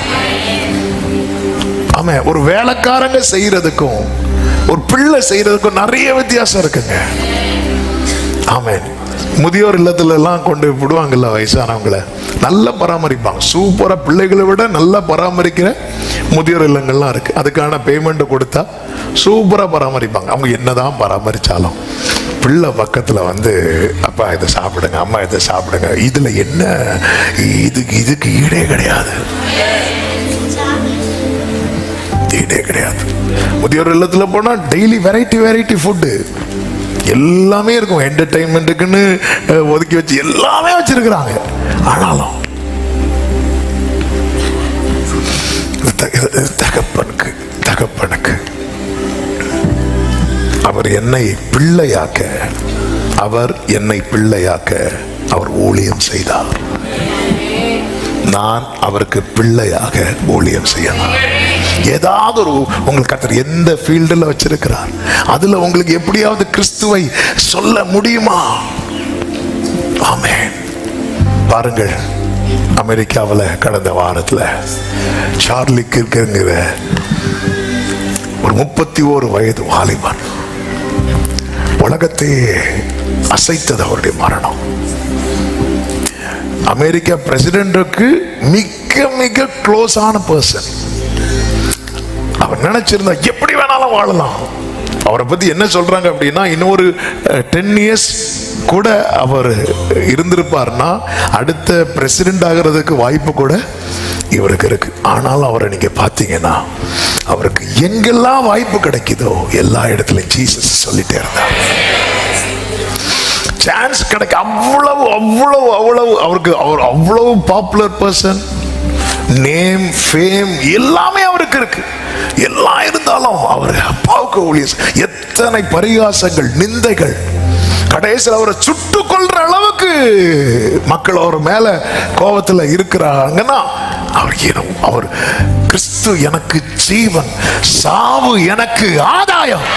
ஆமா, ஒரு வேலைக்காரங்க செய்யறதுக்கும் ஒரு பிள்ளை செய்யறதுக்கும் நிறைய வித்தியாசம் இருக்குங்க. ஆமென். முதியோர் இல்லத்துல எல்லாம் கொண்டு விடுவாங்கல்ல, வயசானவங்களை நல்லா பராமரிப்பாங்க. சூப்பரா, பிள்ளைகளை விட நல்லா பராமரிக்கிற முதியோர் இல்லங்கள்லாம் இருக்கு. அதுக்கான பேமெண்ட் கொடுத்தா சூப்பரா பராமரிப்பாங்க. அவங்க என்னதான் பராமரிச்சாலும் பிள்ளை பக்கத்துல வந்து அப்பா இதை சாப்பிடுங்க, அம்மா இதை சாப்பிடுங்க, இதுல என்ன இதுக்கு ஈடே கிடையாது. முதியோர் இல்லத்துல போனா டெய்லி வெரைட்டி ஃபுட்டு எல்லாமே இருக்கும். என்டர்டைன்மெண்ட்டுக்குன்னு ஒதுக்கி வச்சு எல்லாமே வச்சிருக்கிறாங்க. ஆனாலும் தகப்பனுக்கு அவர் என்னை பிள்ளையாக்க அவர் ஊழியம் செய்தார். நான் அவருக்கு பிள்ளையாக ஊழியம் செய்யலாம். ஏதாவது ஒரு உங்களுக்கு கர்த்தர் எந்த ஃபீல்டில் வச்சிருக்கிறார், அதுல உங்களுக்கு எப்படியாவது கிறிஸ்துவை சொல்ல முடியுமா? ஆமென். பாருங்கள், அமெரிக்காவில் கடந்த வாரத்தில் சார்லி கிர்க்ங்கிற ஒரு 31 வயது வாலிபன், உலகத்தையே அசைத்தது அவருடைய மரணம். அமெரிக்கா பிரசிடென்ட்டுக்கு மிக மிக க்ளோஸ் ஆன பர்சன். அவர் நினைச்சிருந்தா எப்படி வேணாலும் வாழலாம். அவரை பத்தி என்ன சொல்றாங்க அப்படின்னா, இன்னொரு 10 இயர்ஸ் கூட அவர் இருந்திருப்பார்னா அடுத்த பிரசிடென்ட் ஆகிறதுக்கு வாய்ப்பு கூட இவருக்கு இருக்கு. ஆனாலும் அவரை நீங்க பாத்தீங்கன்னா அவருக்கு எங்கெல்லாம் வாய்ப்பு கிடைக்குதோ எல்லா இடத்துலயும் ஜீசஸ் சொல்லிட்டே இருந்தார். சான்ஸ் கிடைக்க அவ்வளவு அவருக்கு, அவர் அவ்வளவு பாப்புலர் பர்சன், நேம், ஃபேம் எல்லாமே அவருக்கு இருக்கு. எல்லாம் இருந்தாலும் அவர் அப்பாவுக்கு ஊழியம். எத்தனை பரிகாசங்கள், நிந்தைகள், கடைசியில் அவரை சுட்டு கொள்ற அளவுக்கு மக்கள் அவர் மேல கோபத்துல இருக்கிறாங்கன்னா அவர் கிறிஸ்து எனக்கு ஜீவன், சாவு எனக்கு ஆதாயம்.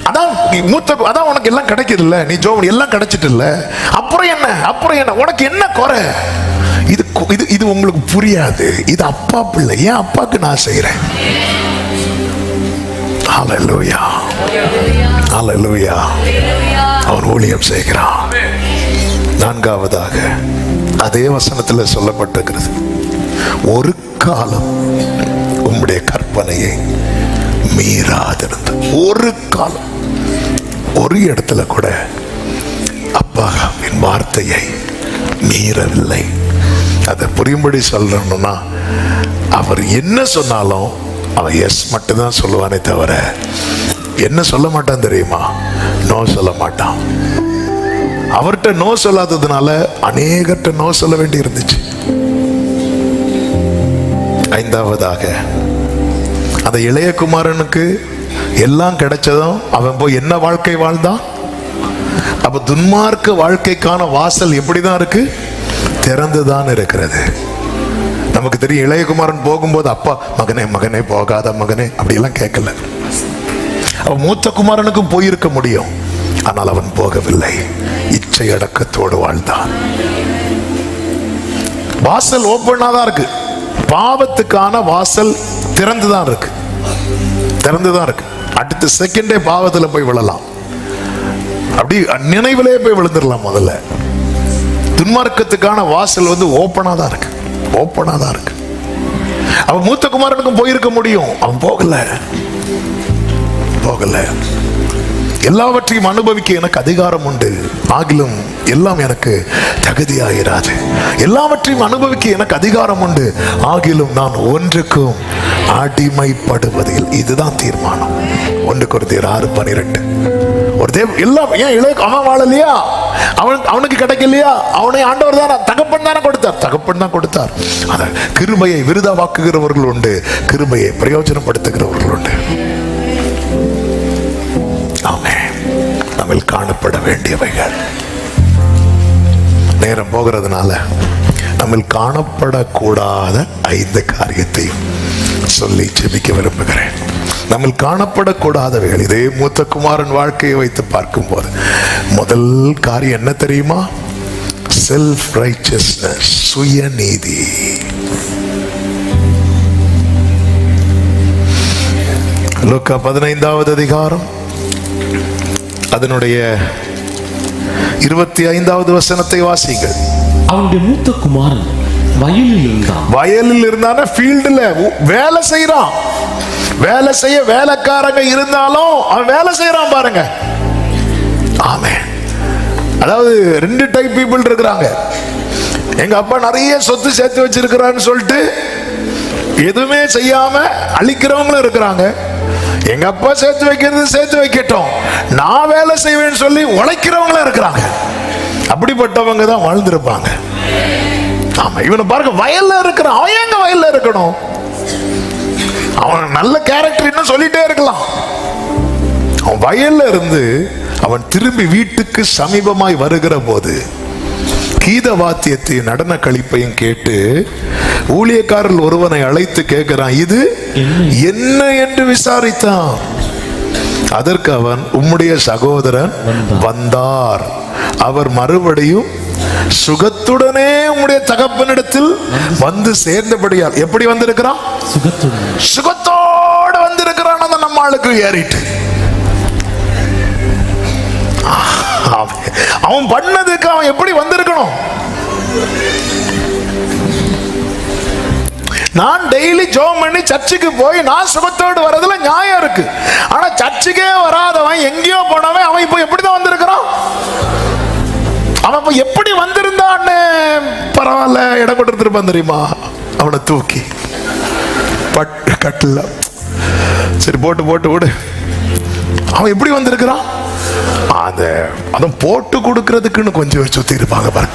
அதான் உனக்கு எல்லாம் கிடைக்குது இல்ல, நீ ஜோம் எல்லாம் கிடைச்சிட்டு இல்ல, அப்புறம் என்ன உனக்கு என்ன குறை? இது உங்களுக்கு புரியாது. இது அப்பா பிள்ளை, ஏன் அப்பாக்கு நான் செய்யறேன். ஹல்லேலூயா, ஹல்லேலூயா. அவர் ஊழியம் செய்கிறான். 4வதாக அதே வசனத்தில் சொல்லப்பட்டிருக்கிறது, ஒரு காலம் உம்முடைய கற்பனையை மீறாதிருந்த. ஒரு காலம், ஒரு இடத்துல கூட அப்பாவின் வார்த்தையை மீறவில்லை. அதை புரியும்படி சொல்லணும்னா, அவர் என்ன சொன்னாலும் அவன் எஸ் மட்டும்தான் சொல்லுவானே தவிர என்ன சொல்ல மாட்டான் தெரியுமா? நோ சொல்ல மாட்டான். அவர்கிட்ட நோ சொல்லாததுனால அநேகர்கிட்ட நோ சொல்ல வேண்டி இருந்துச்சு. 5வதாக அந்த இளைய குமாரனுக்கு எல்லாம் கிடைச்சதும் அவன் போய் என்ன வாழ்க்கை வாழ்ந்தான்? அப்ப துன்மார்க்க வாழ்க்கைக்கான வாசல் எப்படிதான் இருக்கு? திறந்துதான் இருக்கிறது. நமக்கு தெரியும், இளையகுமாரன் போகும்போது அப்பா மகனே போகாத மகனே அப்படியெல்லாம் கேட்கல. அவன் மூத்த குமாரனுக்கும் போயிருக்க முடியும், ஆனால் அவன் போகவில்லை. இச்சை அடக்கத்தோடு வாழ்ந்தான். வாசல் ஓப்பனாதான் இருக்கு. பாவத்துக்கான வாசல் திறந்துதான் இருக்கு. அடுத்த செகண்டே பாவத்துல போய் விழலாம். அப்படி நினைவிலே போய் விழுந்துடலாம். முதல்ல துன்மார்க்கத்துக்கான வாசல் ஓப்பனா தான் இருக்கு. அவன் மூத்த குமாரனுக்கும் போயிருக்க முடியும், அவன் போகல. எல்லாவற்றையும் அனுபவிக்க எனக்கு அதிகாரம் உண்டு, ஆகிலும் எல்லாம் எனக்கு தகுதியாயிராது. எல்லாவற்றையும் அனுபவிக்க எனக்கு அதிகாரம் உண்டு, ஆகிலும் நான் ஒன்றுக்கும் அடிமைப்படுவதில். இதுதான் தீர்மானம். 1 கொரிந்தியர் 6:12. ஒரு எல்லாம் ஏன் அவன் வாழலையா? அவனுக்கு கிடைக்கலையா? அவனை ஆண்டவர் தான், தகப்பன் தான் கொடுத்தார். அத கிருபையை விருதாவாக்குகிறவர்கள் உண்டு, கிருபையை பிரயோஜனப்படுத்துகிறவர்கள் உண்டு. ஆமென். நம்மில் காணப்பட வேண்டியவைகள் நேரம் போகிறதுனால நம்ம காணப்படக்கூடாத 5 காரியத்தையும் சொல்லி ஜெபிக்க விரும்புகிறேன். நம்ம காணப்படக்கூடாதவைகள். இதே மூத்த குமாரன் வாழ்க்கையை வைத்து பார்க்கும்போது முதல் காரியம் என்ன தெரியுமா? Self righteousness, சுயநீதி. லூக்கா 15வது அதிகாரம் அதனுடைய 25வது வசனத்தை வாசிங்கள். அவனுடைய மூத்த குமாரன் வயலில் இருந்தான, ஃபீல்டுல வேலை செய்யறான். வேலை செய்ய வேலைக்காரங்க இருந்தாலும் அவன் வேலை செய்யறான் பாருங்க. ஆமென். அதாவது 2 டைப் பீப்புள் இருக்கிறாங்க. எங்க அப்பா நிறைய சொத்து சேர்த்து வச்சிருக்கிறான்னு சொல்லிட்டு எதுவுமே செய்யாம அழிக்கிறவங்களும் இருக்கிறாங்க. எங்க அப்பா சேர்த்து வைக்கட்டும், நான் வேலை செய்வேன்னு சொல்லி உழைக்கிறவங்களும் இருக்கிறாங்க. அப்படிப்பட்டவங்க தான் வாழ்ந்திருப்பாங்க. ஆமா, இவனை பாருங்க, வயல்ல இருக்கிறான். அவன் எங்க வயல்ல இருக்கணும்? அவன் நல்ல கேரக்டர் இன்னும் சொல்லிட்டே இருக்கலாம். அவன் வயல்ல இருந்து அவன் திரும்பி வீட்டுக்கு சமீபமாய் வருகிற போது கீத வாத்தியத்தையும் நடன கழிப்பையும் கேட்டு ஊழியக்காரர்கள் ஒருவனை அழைத்து கேட்கிறான், இது என்ன என்று விசாரித்தான். அதற்கு அவன், உம்முடைய சகோதரன் வந்தார், அவர் மறுபடியும் சுகத்துடனே உம்முடைய தகப்பனிடத்தில் வந்து சேர்ந்தபடியால். எப்படி வந்திருக்கிறான்? சுகத்தோடு வந்திருக்கிறான். அந்த நம்ம ஆளுக்கு ஏறிட்டு அவன் பண்ணதுக்கு அவன் எப்படி வந்திருக்கணும்? நான் டெய்லி ஜெபம் பண்ணி சர்ச்சுக்கு போய் நான் சுகத்தோடு வரதுல நியாயம் இருக்கு. ஆனா சர்ச்சுக்கே வராதவன், எங்கேயோ போனவன், அவன் இப்போ எப்படிதான் வந்திருக்கிறான்? அவன் இப்போ எப்படி வந்திருந்தான்னு பரவாயில்ல இடம் கொடுத்துருப்பான் தெரியுமா? அவனை தூக்கி கட்டல, சரி போட்டு விடு. அவன் எப்படி வந்திருக்கிறான்? அதுவும் போட்டு கொடுக்கறதுக்குன்னு கொஞ்சம் சுத்தி இருப்பாங்க பாரு.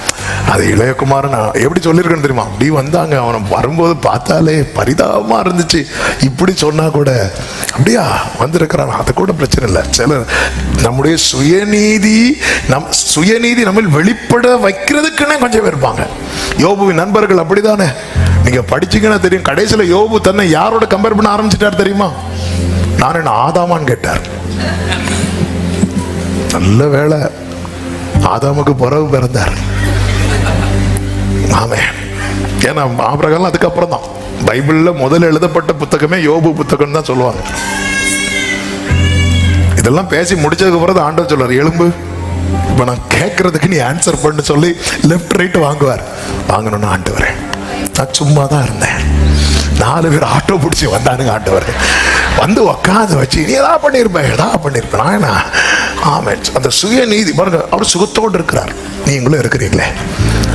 அது இளையகுமாரன் எப்படி சொல்லியிருக்கேன்னு தெரியுமா? அப்படி வந்தாங்க. அவனை வரும்போது பார்த்தாலே பரிதாபமா இருந்துச்சு. இப்படி சொன்னா கூட அப்படியா வந்திருக்கிறான், அது கூட பிரச்சனை இல்லை. சில நம்முடைய சுயநீதி நம்ம வெளிப்பட வைக்கிறதுக்குன்னே கொஞ்சம் இருப்பாங்க. யோபுவின் நண்பர்கள் அப்படிதானே. நீங்க படிச்சீங்கன்னா தெரியும். கடைசியில யோபு தன்னை யாரோட கம்பேர் பண்ண ஆரம்பிச்சிட்டார் தெரியுமா? நான் என்ன ஆதாமான்னு கேட்டார். நல்ல வேளை ஆதாமுக்கு பிறகு பிறந்தார். ஆமென். ஏன்னா ஆபிரகாம் அதுக்கப்புறம் தான். பைபிள்ல முதல்ல எழுதப்பட்ட புத்தகமே யோபு புத்தகம் தான் சொல்லுவாங்க. இதெல்லாம் பேசி முடிச்சதுக்கு பிறகு ஆண்டவர் சொல்றாரு, எலும்பு இப்ப நான் கேட்கறதுக்கு நீ ஆன்சர் பண்ணு சொல்லி லெஃப்ட் ரைட் வாங்குவார். வாங்கணும்னு ஆண்டவரே, நான் சும்மா தான் இருந்தேன். 4 பேர் ஆட்டோ பிடிச்சி வந்தானுங்க. ஆண்டவர் வந்து உக்காந்து வச்சு, நீ எதா பண்ணியிருப்பேன். ஆமாம், அந்த சுயநீதி பாருங்க. அவர் சுகத்தோடு இருக்கிறார், நீங்களும் இருக்கிறீங்களே.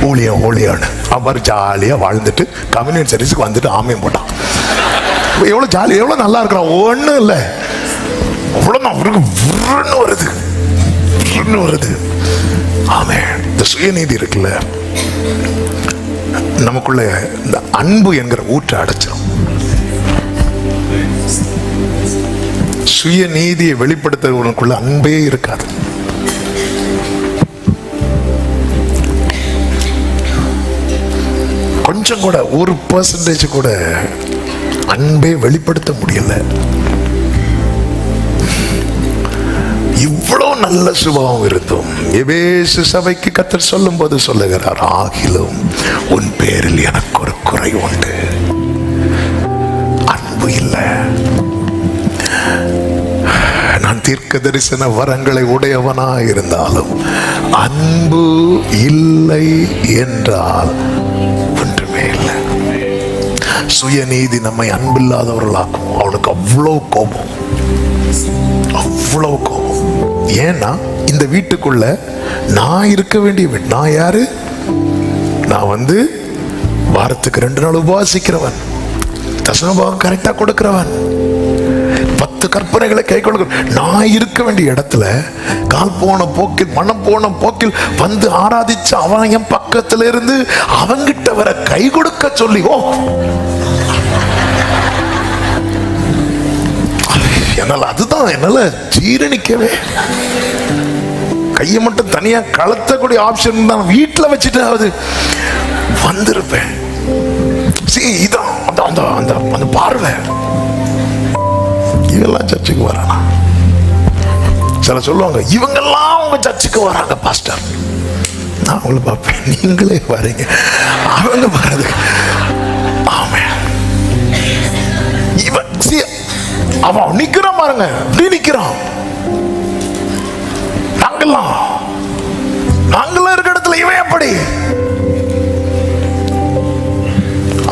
ஊழியான்னு அவர் ஜாலியாக வாழ்ந்துட்டு கம்யூனிட்டி சர்வீஸுக்கு வந்துட்டு ஆமையும் போட்டான். எவ்வளோ ஜாலி, எவ்வளோ நல்லா இருக்கிறான். ஒன்றும் இல்லை, அவ்வளோதான். அவருக்கு வருது. ஆமே, இந்த சுயநீதி இருக்குல்ல, நமக்குள்ள இந்த அன்பு என்கிற ஊற்றை அடைச்சிடும். சுயநீதியை வெளிப்படுத்துவதற்குள்ள அன்பே இருக்காது. கொஞ்சம் கூட 1% கூட அன்பே வெளிப்படுத்த முடியல. இவ்வளவு நல்ல சுபாவம் இருந்தும் எபேசு சபைக்கு கர்த்தர் சொல்லும் போது சொல்லுகிறார், ஆகிலும் உன் பேரில் எனக்கு ஒரு குறை உண்டு, அன்பு இல்லை. நான் தீர்க்க தரிசன வரங்களை உடையவனா இருந்தாலும் அன்பு இல்லை என்றால் ஒன்றுமே இல்லை. சுயநீதி நம்மை அன்பில்லாதவர்களாக்கும். அவனுக்கு அவ்வளவு கோபம். ஏன்னா இந்த வீட்டுக்குள்ள நான் இருக்க வேண்டிய வீடு. நான் யாரு? நான் வாரத்துக்கு 2 நாள் உபவாசிக்கிறவன், தசமபாகம் கரெக்டா கொடுக்கிறவன், 10 கற்பனைகளை கை கொடுக்க. நான் இருக்க வேண்டிய இடத்துல கால் போன போக்கில், மனம் போன போக்கில் ஆராதிச்சு அவன் என் பக்கத்துல இருந்து அவங்கிட்ட வர கை கொடுக்க சொல்லி, என்னால அதுதான் என்னால ஜீரணிக்கவே. கையை மட்டும் தனியா கலத்தக்கூடிய ஆப்ஷன் தான் வீட்டில் வச்சுட்டாவது வந்திருப்பேன். இதான் அந்த அந்த அந்த பார்வை. இவெல்லாம் சர்ச்சுக்கு வரானா? சில சொல்லுவாங்க இவங்கெல்லாம் உங்க சர்ச்சுக்கு வராங்க பாஸ்டர். நான் அவங்கள பார்ப்பேன், நீங்களே வரீங்க அவங்க வர்றது. ஆமென். இவன் அவன் நிக்கிறான் பாருங்க, இப்படி நிக்கிறான். நாங்கெல்லாம் இருக்க இடத்துல இவன் எப்படி?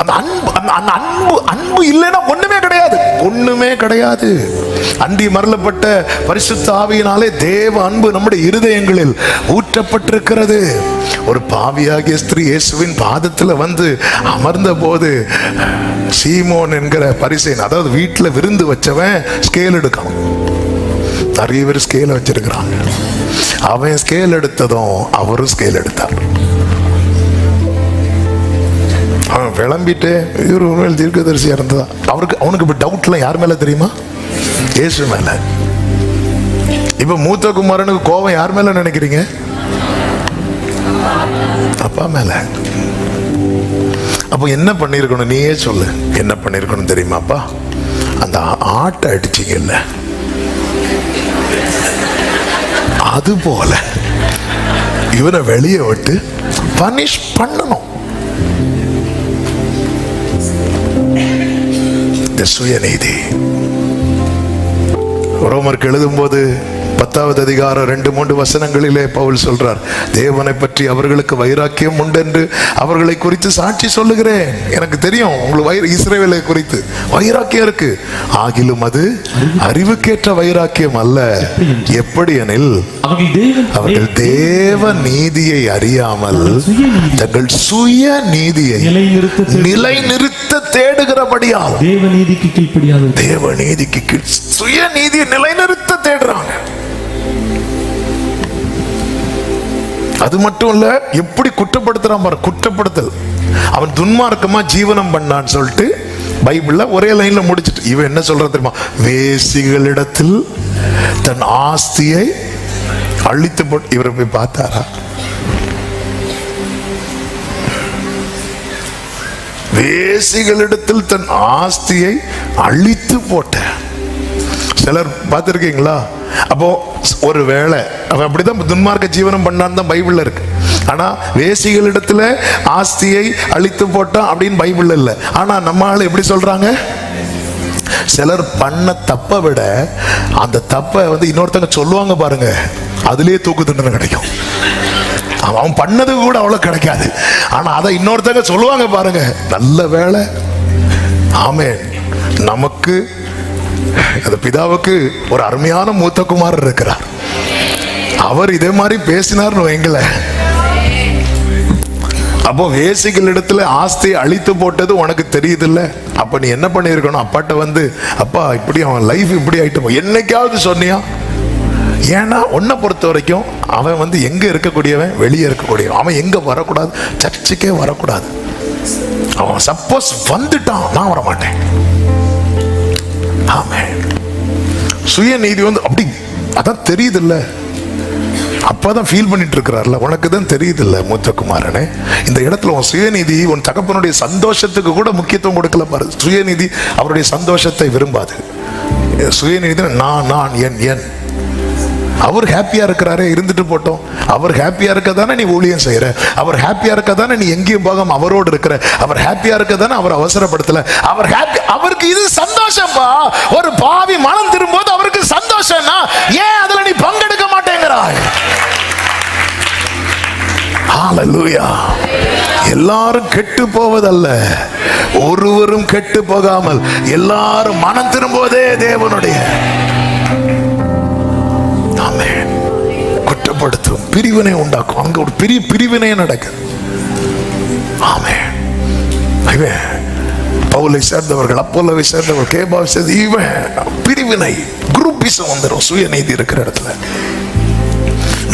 அந்த அன்பு, அந்த அன்பு இல்லைன்னா ஒண்ணுமே கிடையாது, ஒண்ணுமே கிடையாது. அண்டி மரளப்பட்ட பரிசுத்த ஆவியினாலே தேவ அன்பு நம்முடைய இருதயங்களில் ஊற்றப்பட்டிருக்கிறது. ஒரு பாவியாகிய ஸ்திரீ இயேசுவின் பாதத்துல வந்து அமர்ந்த போது சீமோன் என்கிற பரிசேயன், அதாவது வீட்டுல விருந்து வச்சவன் ஸ்கேல் எடுக்கான். நிறைய பேர் ஸ்கேல் வச்சிருக்கிறாங்க. அவன் ஸ்கேல் எடுத்ததும் அவரும் ஸ்கேல் எடுத்தார். அவன் விளம்பிட்டு இவர் உண்மையில் தீர்க்கதரிசியா இருந்ததா அவனுக்கு இப்ப டவுட்லாம் யார் மேல தெரியுமா? இயேசு மேல. இப்ப மூத்த குமாரனுக்கு கோபம் யார் மேல நினைக்கிறீங்க? அப்பா மேல. அப்போ என்ன பண்ணிருக்கணும்? நீயே சொல்லு, என்ன பண்ணிருக்கணும் தெரியுமாப்பா? அந்த ஆட்டை அடிச்சிங்கல்ல, அது போல இவனை வெளியே விட்டு பனிஷ் பண்ணணும். சுயநீதி. ரோமருக்கு எழுதும் போது 10வது அதிகாரம் 2-3 வசனங்களிலே பவுல் சொல்றார், தேவனை பற்றி அவர்களுக்கு வைராக்கியம் உண்டென்று அவர்களை குறித்து சாட்சி சொல்லுகிறேன். எனக்கு தெரியும் உங்களுக்கு இஸ்ரவேலை குறித்து வைராக்கியம் இருக்கு, ஆகிலும் அது அறிவுக்கேற்ற வைராக்கியம் அல்ல. எப்படி எனில் அவர்கள் தேவ நீதியை அறியாமல் தங்கள் சுய நீதியை நிலைநிறுத்த தேடுகிறபடியால் தேவ நீதிக்கு சுய நீதியை நிலைநிறுத்த தேடுறாங்க. அது மட்டும் இல்ல, எப்படி குற்றப்படுத்துறான் பாரு, குற்றப்படுத்தல். அவன் துன்மார்க்கமா ஜீவனம் பண்ணான்னு சொல்லிட்டு பைபிள்ல ஒரே லைன்ல முடிச்சிட்டு இவன் என்ன சொல்றான் தெரியுமா? வேசிகளிடத்தில் தன் ஆஸ்தியை அழித்து போட்டு. இவரை போய் பார்த்தாரா? வேசிகளிடத்தில் தன் ஆஸ்தியை அழித்து போட்ட சிலர் பார்த்திருக்கீங்களா? அப்போ ஒரு வேளை அவன் அப்படிதான் துன்மார்க்க ஜீவனம் பண்ணான்னு தான் பைபிள்ல இருக்கு. ஆனா வேசிகளிடத்துல ஆஸ்தியை அழித்து போட்டான் அப்படின்னு பைபிள்ல இல்ல. ஆனா நம்ம ஆளு எப்படி சொல்றாங்க? சிலர் பண்ண தப்பை விட அந்த தப்பை வந்து இன்னொருத்தங்க சொல்லுவாங்க பாருங்க, அதுலயே தூக்கு தண்டனை கிடைக்கும். அவன் பண்ணது கூட அவ்வளவு கிடைக்காது, ஆனா அதை இன்னொருத்தங்க சொல்லுவாங்க பாருங்க, நல்ல வேளை. ஆமென். நமக்கு அந்த பிதாவுக்கு ஒரு அருமையான மூத்த குமாரர் இருக்கிறார். அவர் இதே மாதிரி பேசினார்னு வைங்கள. அப்போ வேசிகள் இடத்துல ஆஸ்தி அழித்து போட்டது உனக்கு தெரியுது இல்ல? அப்ப நீ என்ன பண்ணிருக்கணும்? அப்பாட்ட வந்து, அப்பா இப்படி அவன் லைஃப் இப்படி ஆயிட்டு என்னைக்காவது சொன்னியா? ஏன்னா உன்னை பொறுத்த வரைக்கும் அவன் வந்து எங்க இருக்கக்கூடியவன், வெளியே இருக்கக்கூடியவன். அவன் எங்க வரக்கூடாது? சர்ச்சுக்கே வரக்கூடாது. அவன் சப்போஸ் வந்துட்டான், நான் வரமாட்டேன். ஆமென். சுயநீதி வந்து அப்படி அதான் தெரியுது இல்ல? அப்பதான் ஃபீல் பண்ணிட்டு இருக்கிறார்ல, உனக்கு தான் தெரியுது இல்ல மூத்த குமாரனே? இந்த இடத்துல உன் சுயநீதி உன் தகப்பனுடைய சந்தோஷத்துக்கு கூட முக்கியத்துவம் கொடுக்கல பாரு. சுயநீதி அவருடைய சந்தோஷத்தை விரும்பாது. சுயநீதி நான் என் அவர் ஹாப்பியா இருக்கிறாரே, இருந்துட்டு போட்டோம். அவர் ஹாப்பியா இருக்க தானே நீ ஊழியம் செய்யற, அவர் ஹாப்பியா இருக்க தானே நீ எங்கேயும் போகாம அவரோடு இருக்கிற, அவர் ஹாப்பியா இருக்க தானே அவர் அவசரப்படுத்தல. அவர் ஹாப்பி, அவருக்கு இது சந்தோஷம்பா. ஒரு பாவி மனம் திரும்பும்போது அவருக்கு சந்தோஷம்னா ஏன் அதுல நீ பங்கெடுக்க மாட்டேங்கிறாய்? ஹல்லேலூயா. எல்லாரும் கெட்டு போவதல்ல, ஒருவரும் கெட்டு போகாமல் எல்லாரும் மனம் திரும்புவதே தேவனுடைய குற்றப்படுத்தும், பிரிவினை உண்டாக்கும். அங்க ஒரு பெரிய பிரிவினை நடக்குது. ஆமென். பவுலை சேர்ந்தவர்கள், அப்போலோவை சேர்ந்தவர்கள், கேபாவை சேர்ந்த இவன் பிரிவினை, குரூப்பிசம் வந்துடும் சுயநீதி இருக்கிற இடத்துல.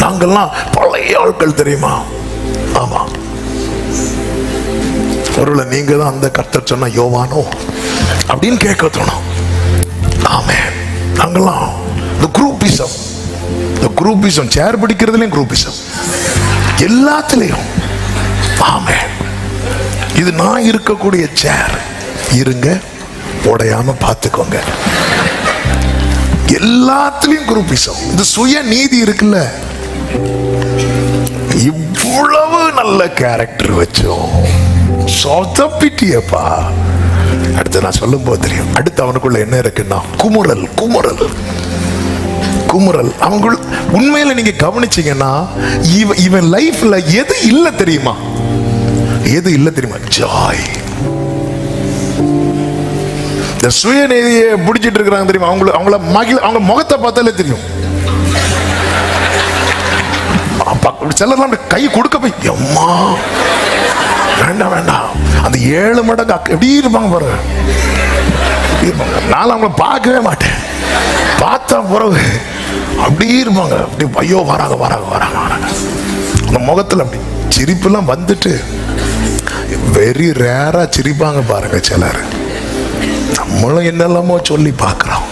நாங்கள்லாம் பழைய ஆட்கள் தெரியுமா? ஆமா. ஒருவேளை நீங்க தான் அந்த கர்த்தர் சொன்ன யோவானோ அப்படின்னு கேட்க தோணும். ஆமென். நாங்கள்லாம் இந்த குரூப்பிசம், இந்த குரூப்பிசம், சேர் பிடிக்கிறதுலயும் குரூப்பிசம், எல்லாத்துலயும். ஆமென். இது நான் இருக்கக்கூடிய சேர், இருங்க, உடையாம பார்த்துக்கோங்க. எல்லாத்துலயும் குரூப்பிசம். இந்த சுய நீதி இருக்குல்ல, இவ்வளவு நல்ல கேரக்டர் வச்சோம் சொதப்பிட்டியப்பா. அடுத்து நான் சொல்லும் போது தெரியும், அடுத்து அவனுக்குள்ள என்ன இருக்குன்னா குமுறல். குமுறல் குமுறல் அவங்க உண்மையில நீங்க கவனிச்சீங்கன்னா இவன் லைஃப்ல எது இல்ல தெரியுமா? எது இல்ல தெரியுமா? ஜாய். இந்த சுயநீதியை பிடிச்சிட்டு இருக்கிறாங்க தெரியுமா? அவங்கள மகிழ, அவங்க முகத்தை பார்த்தாலே தெரியும். சிலர்லாம் கை கொடுக்க போய் எம்மா வேண்டாம் வேண்டாம், அந்த 7 மடங்கு எப்படி இருப்பாங்க பாருங்க. நான் அவங்கள பார்க்கவே மாட்டேன், பார்த்தா பிறகு அப்படி இருப்பாங்க. அப்படி ஐயோ வராங்க வராங்க வராங்க வராங்க. அந்த முகத்துல அப்படி சிரிப்புலாம் வந்துட்டு வெரி ரேரா சிரிப்பாங்க பாருங்க சிலர். நம்மளும் என்னெல்லாமோ சொல்லி பார்க்கிறோம்,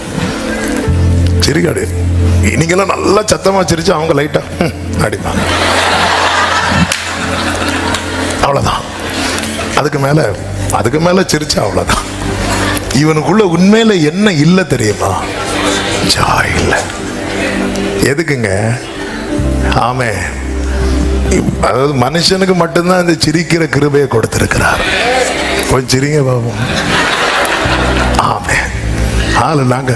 சிரிக்காடு. நீங்கெல்லாம் நல்லா சத்தமா சிரிச்சு அவங்க லைட்டா அடிப்பாங்க, அவ்வளவுதான். அதுக்கு மேல சிரிச்சா அவ்வளவுதான். இவனுக்குள்ள உண்மையில என்ன இல்ல தெரியுமா? ஜாய் இல்ல. எதுக்குங்க? ஆமே, அதாவது மனுஷனுக்கு மட்டும்தான் இந்த சிரிக்கிற கிருபையை கொடுத்திருக்கிறார். கொஞ்சம் சிரிங்க பாபு. ஆமே, ஆளு நாங்க.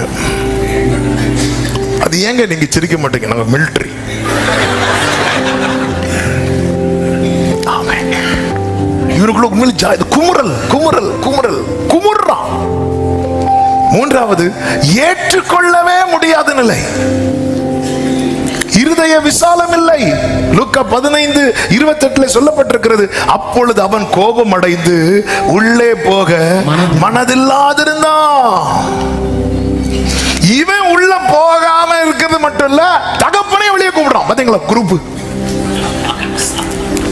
அது ஏங்க நீங்க சிரிக்க மாட்டீங்க? நாங்க மிலிட்டரி. இவனுக்குள்ள உண்மையில குமுறல் குமுறல் குமுறல் குமுறான். மூன்றாவது, ஏற்றுக்கொள்ளவே முடியாத நிலை, இருதய விசாலம் இல்லை. லூக்கா 15:28 சொல்லப்பட்டிருக்கிறது, அப்பொழுது அவன் கோபம் அடைந்து உள்ளே போக மனதில்லாதிருந்தான். இவன் உள்ள போகாம இருக்கிறது மட்டும் இல்ல, தகப்பனே வெளியே கூப்பிடுறான். பாத்தீங்களா குரூப்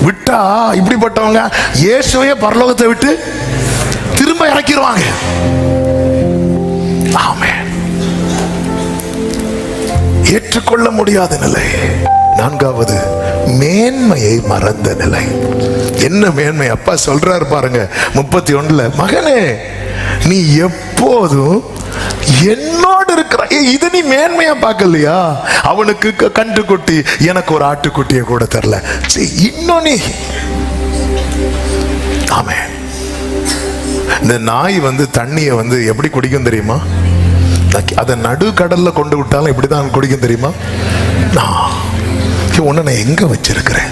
விட்டா இப்படிப்பட்டவங்க இயேசுவையே பரலோகத்தை விட்டு திரும்ப இறக்கிடுவாங்க. ஆமென். ஏற்றுக்கொள்ள முடியாத நிலை. நான்காவது, மேன்மையை மறந்த நிலை. என்ன மேன்மை? அப்பா சொல்றாரு பாருங்க 31, மகனே நீ எப்போதும் என்னோடு இருக்கிற. இது நீ மேன்மையா பார்க்கலையா? அவனுக்கு கன்றுக்குட்டி, எனக்கு ஒரு ஆட்டுக்குட்டியை கூட தரல. இன்னும் நீ. ஆமே. இந்த நாய் தண்ணியை எப்படி குடிக்கும் தெரியுமா? அதை நடு கடல்ல கொண்டு விட்டாலும் இப்படிதான் குடிக்கும் தெரியுமா? உன்னை நான் எங்க வச்சிருக்கிறேன்?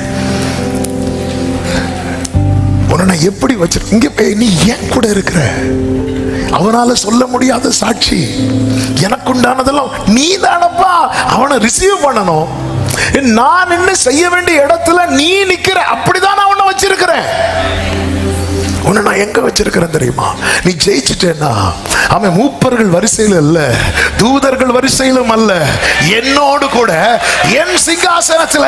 உன்னை நான் எப்படி வச்சிருக்கேன்? இங்க நீ ஏன் கூட இருக்கிற? அவனால சொல்ல முடியாத சாட்சி. எனக்கு உண்டானதெல்லாம் நீ தானப்பா. அவனை ரிசீவ் பண்ணணும். நான் இன்னும் செய்ய வேண்டிய இடத்துல நீ நிக்கிற. அப்படிதான் நான் உன்னை வச்சிருக்கிறேன். உன்னை நான் எங்க வச்சிருக்கிறேன் தெரியுமா? நீ ஜெயிச்சுட்டேன்னா அவன் மூப்பர்கள் வரிசையில் அல்ல, தூதர்கள் வரிசையிலும் அல்ல, என்னோடு கூட என் சிங்காசனத்துல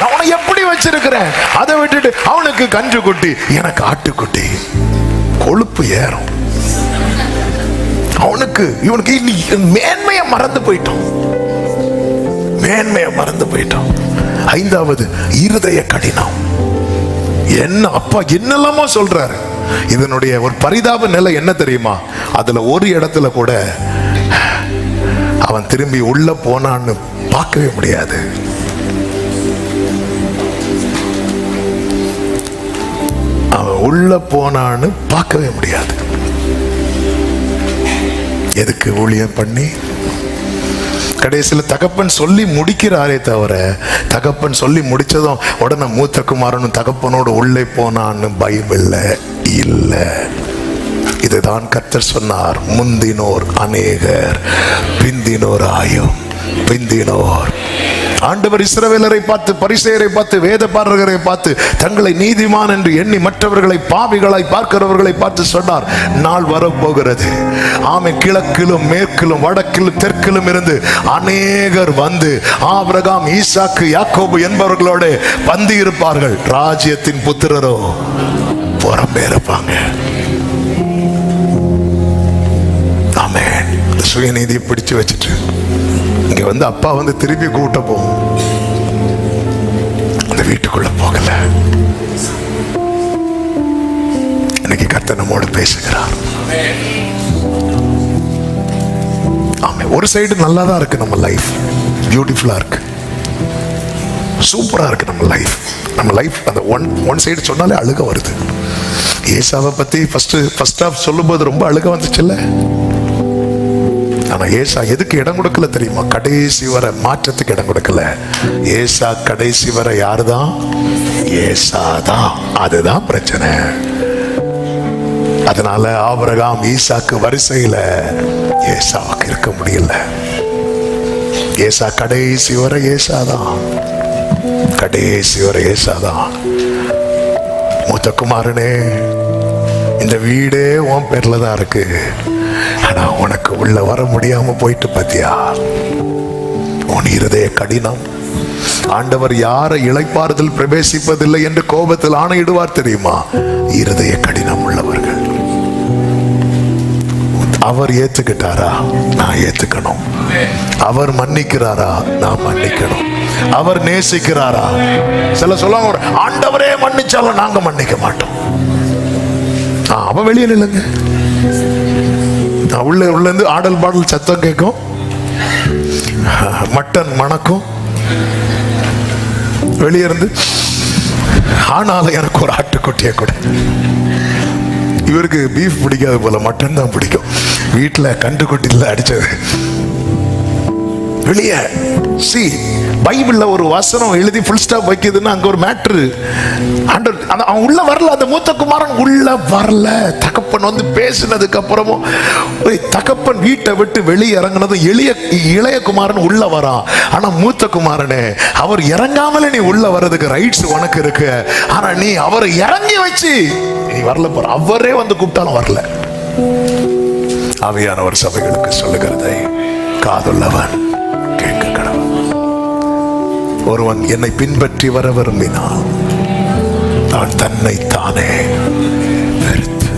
அவனை எப்படி வச்சிருக்கிறேன். அதை விட்டுட்டு அவனுக்கு கன்று குட்டி, எனக்கு ஆட்டுக்குட்டி. கொழுப்பு ஏறும் அவனுக்கு. இவனுக்கு மேன்மையை மறந்து போயிட்டோம், மேன்மையை மறந்து போயிட்டோம். ஐந்தாவது, இருதய கடினம். என்ன அப்பா என்னெல்லாமோ சொல்றாரு. இதனுடைய ஒரு பரிதாப நிலை என்ன தெரியுமா? அதுல ஒரு இடத்துல கூட அவன் திரும்பி உள்ள போனான்னு பார்க்கவே முடியாது. அவன் உள்ள போனான்னு பார்க்கவே முடியாது. எதுக்கு ஊழியம் பண்ணி கடைசியில் தகப்பன் சொல்லி முடிக்கிறாரே தவிர, தகப்பன் சொல்லி முடிச்சதும் உடனே மூத்த குமாரனும் தகப்பனோடு உள்ளே போனான்னு பைபிள்ல இல்ல. இதுதான் கர்த்தர் சொன்னார், முந்தினோர் அநேகர், பிந்தினோர் ஆயும். பிந்தினோர். ஆண்டவர் இஸ்ரவேலரை பார்த்து, பரிசேயரை பார்த்து, வேத பாரகரை பார்த்து தங்களை நீதிமான் என்று எண்ணி மற்றவர்களை பாவிகளாய் பார்க்கிறவர்களை பார்த்து சொன்னார், நாள் வரப்போகிறது. ஆமென். கிழக்கிலும் மேற்கிலும் வடக்கிலும் தெற்கிலும் இருந்து அநேகர் வந்து ஆபிரகாம், ஈசாக்கு, யாக்கோபு என்பவர்களோடு பந்தி இருப்பார்கள். ராஜ்யத்தின் புத்திரரோ புறம்பே இருப்பாங்க. ஆமென். சுயநீதியை பிடிச்சு வச்சுட்டு இங்க வந்து அப்பா வந்து திருப்பி கூட்ட போகும், அந்த வீட்டுக்குள்ள போகல. இன்னைக்கு கர்த்தர் நம்மோடு பேசுகிறார். ஆமா, ஒரு சைடு நல்லா தான் இருக்கு, நம்ம லைஃப் பியூட்டிஃபுல்லா இருக்கு, சூப்பரா இருக்கு நம்ம லைஃப். நம்ம லைஃப் அந்த ஒன் சைடு சொன்னாலே அழுக வருது. ஏசாவை பத்தி ஃபர்ஸ்ட் ஆஃப் சொல்லும்போது ரொம்ப அழுக வந்துச்சுல்ல. ஆனா ஏசா எதுக்கு இடம் கொடுக்கல தெரியுமா? கடைசி வரை மாற்றத்துக்கு இடம் கொடுக்கல. ஏசா கடைசி வரை யாருதான்? ஏசாதான். அதுதான் பிரச்சனை. அதனால ஆபிரகாம் ஈசாக்கு வரிசையில ஏசாவுக்கு இருக்க முடியல. ஏசா கடைசி வரை ஏசாதான், கடைசி வரை ஏசாதான். மூத்த குமாரனே, இந்த வீடே உன் பேர்ல தான் இருக்கு, ஆனா உனக்கு உள்ள வர முடியாம போயிட்டு பாத்தியா? உன் இருதய கடினம். ஆண்டவர் யாரை இளைப்பாறுதல் பிரவேசிப்பதில்லை என்று கோபத்தில் ஆணையிடுவார் தெரியுமா? இருதய கடினம் உள்ளவர்கள். அவர் ஏத்துக்கிட்டாரா? நான் ஏத்துக்கணும். அவர் மன்னிக்கிறாரா? நான் மன்னிக்கணும். அவர் நேசிக்கிறாரா? சில சொல்லுவாங்க, ஆண்டவரே மன்னிச்சாலும் நாங்க மன்னிக்க மாட்டோம். அவன் வெளியே இல்லைங்க, உள்ள இருந்து ஆடல் பாடல் சத்தம் கேட்கும், மட்டன் மணக்கும் வெளியே இருந்து. ஆனாலும் எனக்கு ஒரு ஆட்டுக்குட்டியை கூட. இவருக்கு பீஃப் பிடிக்காது போல, மட்டன் தான் பிடிக்கும். வீட்டில் கண்டுக்குட்டியில் அடிச்சது வெளியே. பைபிள்ல ஒரு வசனம் எழுதி ஃபுல் ஸ்டாப் வைக்குதுன்னா அங்க ஒரு மேட்ரு. அவன் உள்ள வரல, அந்த மூத்த குமாரன் உள்ள வரல. தகப்பன் வந்து பேசினதுக்கு அப்புறமும் தகப்பன் வீட்டை விட்டு வெளியே இறங்கினதும் இளைய குமாரன் உள்ள வரான். ஆனா மூத்த குமாரனே, அவர் இறங்காமலே நீ உள்ள வர்றதுக்கு ரைட்ஸ் உனக்கு இருக்கு. ஆனா நீ அவரை இறங்கி வச்சு நீ வரல போற. அவரே வந்து கூப்பிட்டாலும் வரல. ஆவியானவர் சபைகளுக்கு சொல்லுகிறதை காதுள்ளவன் கேட்க கடவுள். ஒருவன் என்னை பின்பற்றி வர விரும்பினால் அவன் தன்னை தானே வெறுத்து.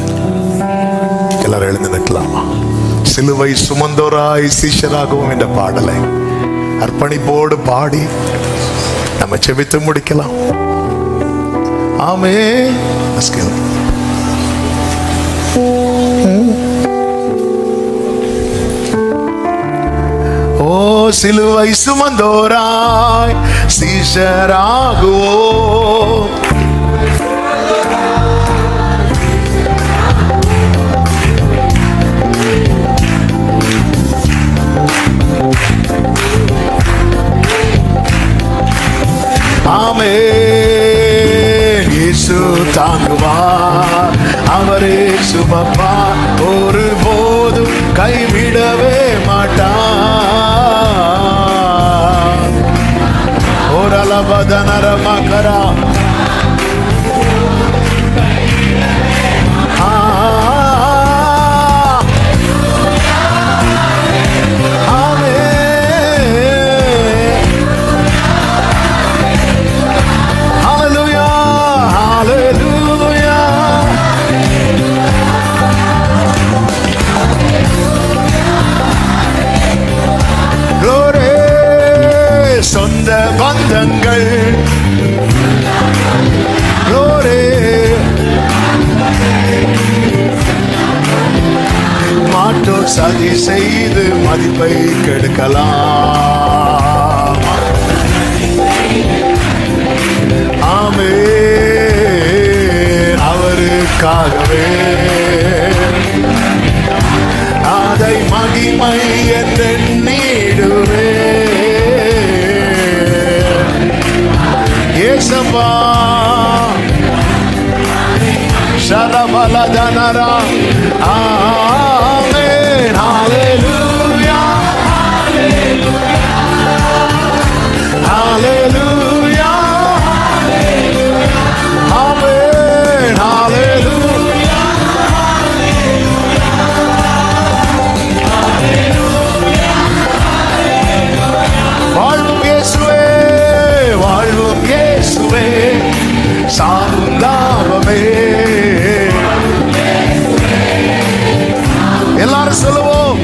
எல்லாரும் எழுந்து நிற்கலாமா? சிலுவை சுமந்தோராய் சீஷராகவும் என்ற பாடலை அர்ப்பணிப்போடு பாடி நம்ம செபித்து முடிக்கலாம். ஆமென். ஓ சிலுவை சுமந்தோராய் சீஷராகுவோம். ஆமென். இயேசு தாங்குவார், அவரே சுமப்பார், ஒருபோதும் கைவிடவே மாட்டார். ஓரலபதனர மகரா சொந்த பந்தங்கள் மாற்றோர் சதி செய்து மதிப்பை கெடுக்கலாம். ஆமென். அவருக்காகவே அதை மகிமை என்றெண்ணிடுவே. ஏசப்பா ஷரபலதனரா. ஆமென். ஹalleluya, ஹalleluya, ஆமென். ஹalleluya, வாழ்வும் இயேசுவே, வாழ்வும் இயேசுவே, சாவும் லாபமே. எல்லாரும் சொல்லுவோம்,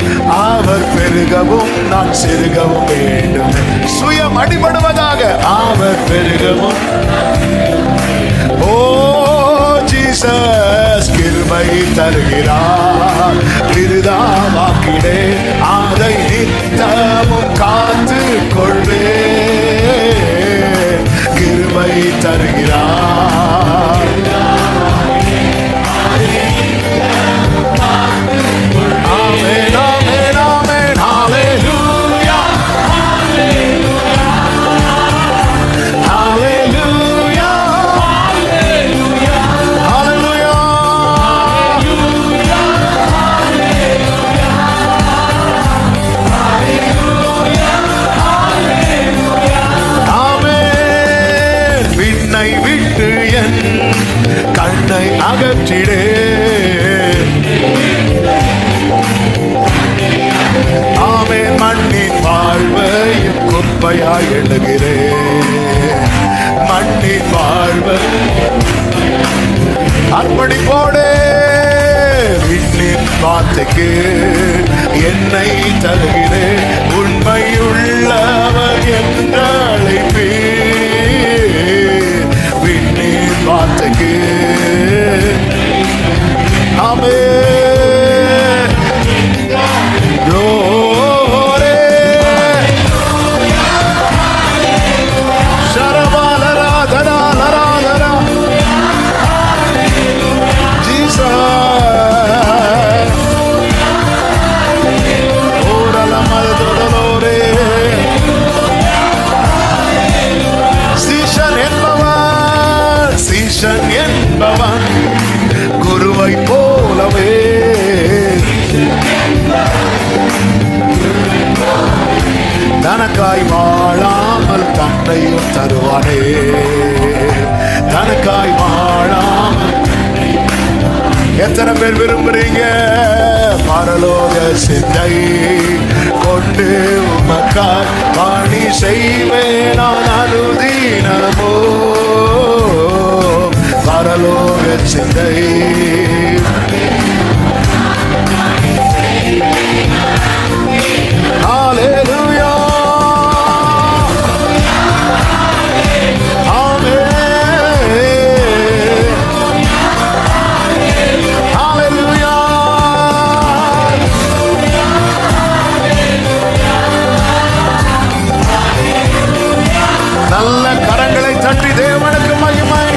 அவர் பெருகவும் நான் சிறுகவும் வேண்டும். சுயம் அடிபடுவதாக, அவர் பெருகவும். ஓ ஜீசஸ் கிருபை தருகிறார், விருதாவாக்கிடே அதை நித்தமும் காத்து கொள்வே. கிருபை தருகிறார். ஆமென், ஆமென், ஆமென். ஹல்லேலூயா, ஹல்லேலூயா, ஹல்லேலூயா. ஆமென். விண்ணை விட்டு என் கண்ணை அகற்றிடே. ஆமென். மண்ணின் வாழ்வையும் குப்பையாய் எழுகிறேன். மண்ணின் வாழ்வை அர்ப்பணிப்போடே. விண்ணின் வார்த்தைக்கு என்னை தருகிறேன். உண்மையுள்ளவர் என்று அழைப்பேன். விண்ணின் வார்த்தைக்கு ஆமென். Glory. Sharabalala, dara, lara, lara. Jesus. Ora la madre dolore. சீஷன் என்பவன் குருவை போலவே. தனக்காய் வாழாமல் தன்னையும் தருவானே. தனக்காய் வாழாமல். எத்தனை பேர் விரும்புறீங்க பரலோக சிந்தை கொண்டு உமக்காய் பணி செய்வேன் நான் அனுதினமோ. பரலோக சிந்தை. Hallelujah. Amen. Hallelujah. நல்ல கரங்களை தட்டி தேவனுக்கு மகிமை.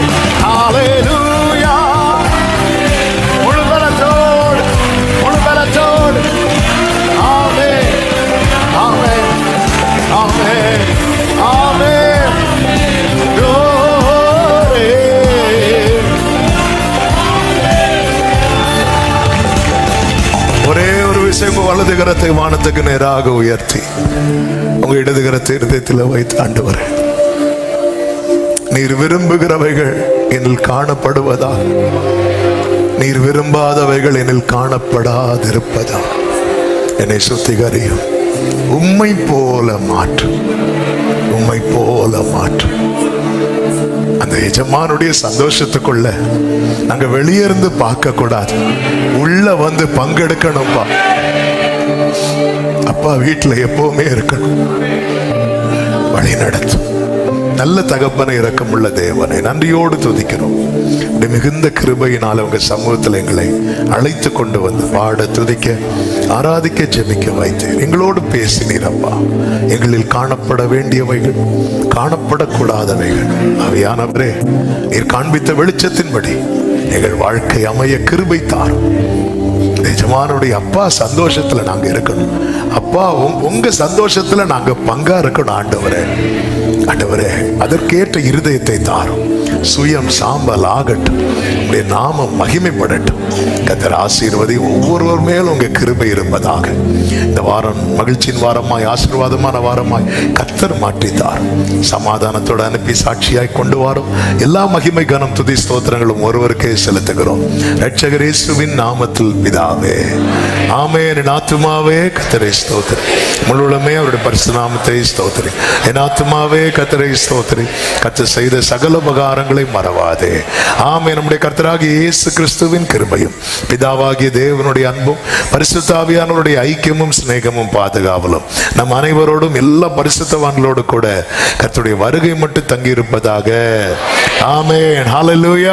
Hallelujah. முழு பலத்தோடு, முழு பலத்தோடு. Amen. Amen. Amen. Amen. Glory. ஒரே ஒரு விஷயம், வலது கரத்தை வானத்துக்கு நேராக உயர்த்தி உங்க இடது கரத்தை இருதயத்தில் வைத்து, ஆண்டவரே நீர் விரும்புகிறவைகள் என்னில் காணப்படுவதா, நீர் விரும்பாதவைகள் என்னில் காணப்படாதிருப்பதா என்னை சுத்திகரியும். உம்மை போல மாற்றும், உம்மை போல மாற்றும். அந்த எஜமானுடைய சந்தோஷத்துக்குள்ள நாங்க வெளியே இருந்து பார்க்க கூடாது, உள்ள வந்து பங்கெடுக்கணும்பா. அப்பா வீட்டுல எப்பவுமே இருக்கணும், வழி நடத்தும். நல்ல தகப்பனை, இரக்கமுள்ள தேவனை நன்றியோடு துதிக்கிறோம். மிகுந்த கிருபையினால் உங்க சமூகத்தில் எங்களை அழைத்து கொண்டு வந்து பாட, துதிக்க, ஆராதிக்க, ஜெபிக்க வைத்து எங்களோடு பேசினீர் அப்பா. எங்களில் காணப்பட வேண்டியவைகள், காணப்படக்கூடாதவைகள் அவையானவரே நீர் காண்பித்த வெளிச்சத்தின்படி எங்கள் வாழ்க்கை அமைய கிருபை தாரும். எஜமானுடைய அப்பா சந்தோஷத்துல நாங்க இருக்கணும். அப்பா உங்க சந்தோஷத்துல நாங்க பங்கா இருக்கணும். ஆண்டவரே, ஆண்டவரே அதற்கேற்ற இருதயத்தை தாரும். சுயம் சாம்பல் ஆகட்டும், உங்களுடைய நாமம் மகிமைப்படட்டும். கர்த்தர் ஆசீர்வதி. ஒவ்வொருவர் மேலும் உங்க கிருபை இருப்பதாக. இந்த வாரம் மகிழ்ச்சியின் வாரமாய், ஆசீர்வாதமான வாரமாய் கர்த்தர் மாற்றித்தார். சமாதானத்தோடு அனுப்பி சாட்சியாய் கொண்டு வாரும். எல்லா மகிமை, கனம், துதி, ஸ்தோத்திரங்களும் ஒருவருக்கே செலுத்துகிறோம். இரட்சகர் இயேசுவின் நாமத்தில் பிதாவே. ஆத்துமாவே. ஆமென். என் ஆத்துமாவே கர்த்தரை ஸ்தோத்திரி, முழுவதுமே அவருடைய பரிசுத்த நாமத்தை ஸ்தோத்திரி. என் ஆத்துமாவே கர்த்தரை ஸ்தோத்திரி, கர்த்தர் செய்த சகல உபகாரங்களை மறவாதே. ஆமென். நம்முடைய கர்த்தராகிய இயேசு கிறிஸ்துவின் கிருபையும் பிதாவாகிய தேவனுடைய அன்பும் பரிசுத்த ஆவியானவருடைய ஐக்கியமும் சிநேகமும் பாதுகாவலும் நம் அனைவரோடும் எல்லா பரிசுத்தவான்களோடு கூட கர்த்தருடைய வருகை மட்டும் தங்கி இருப்பதாக. ஆமென். ஹல்லேலூயா.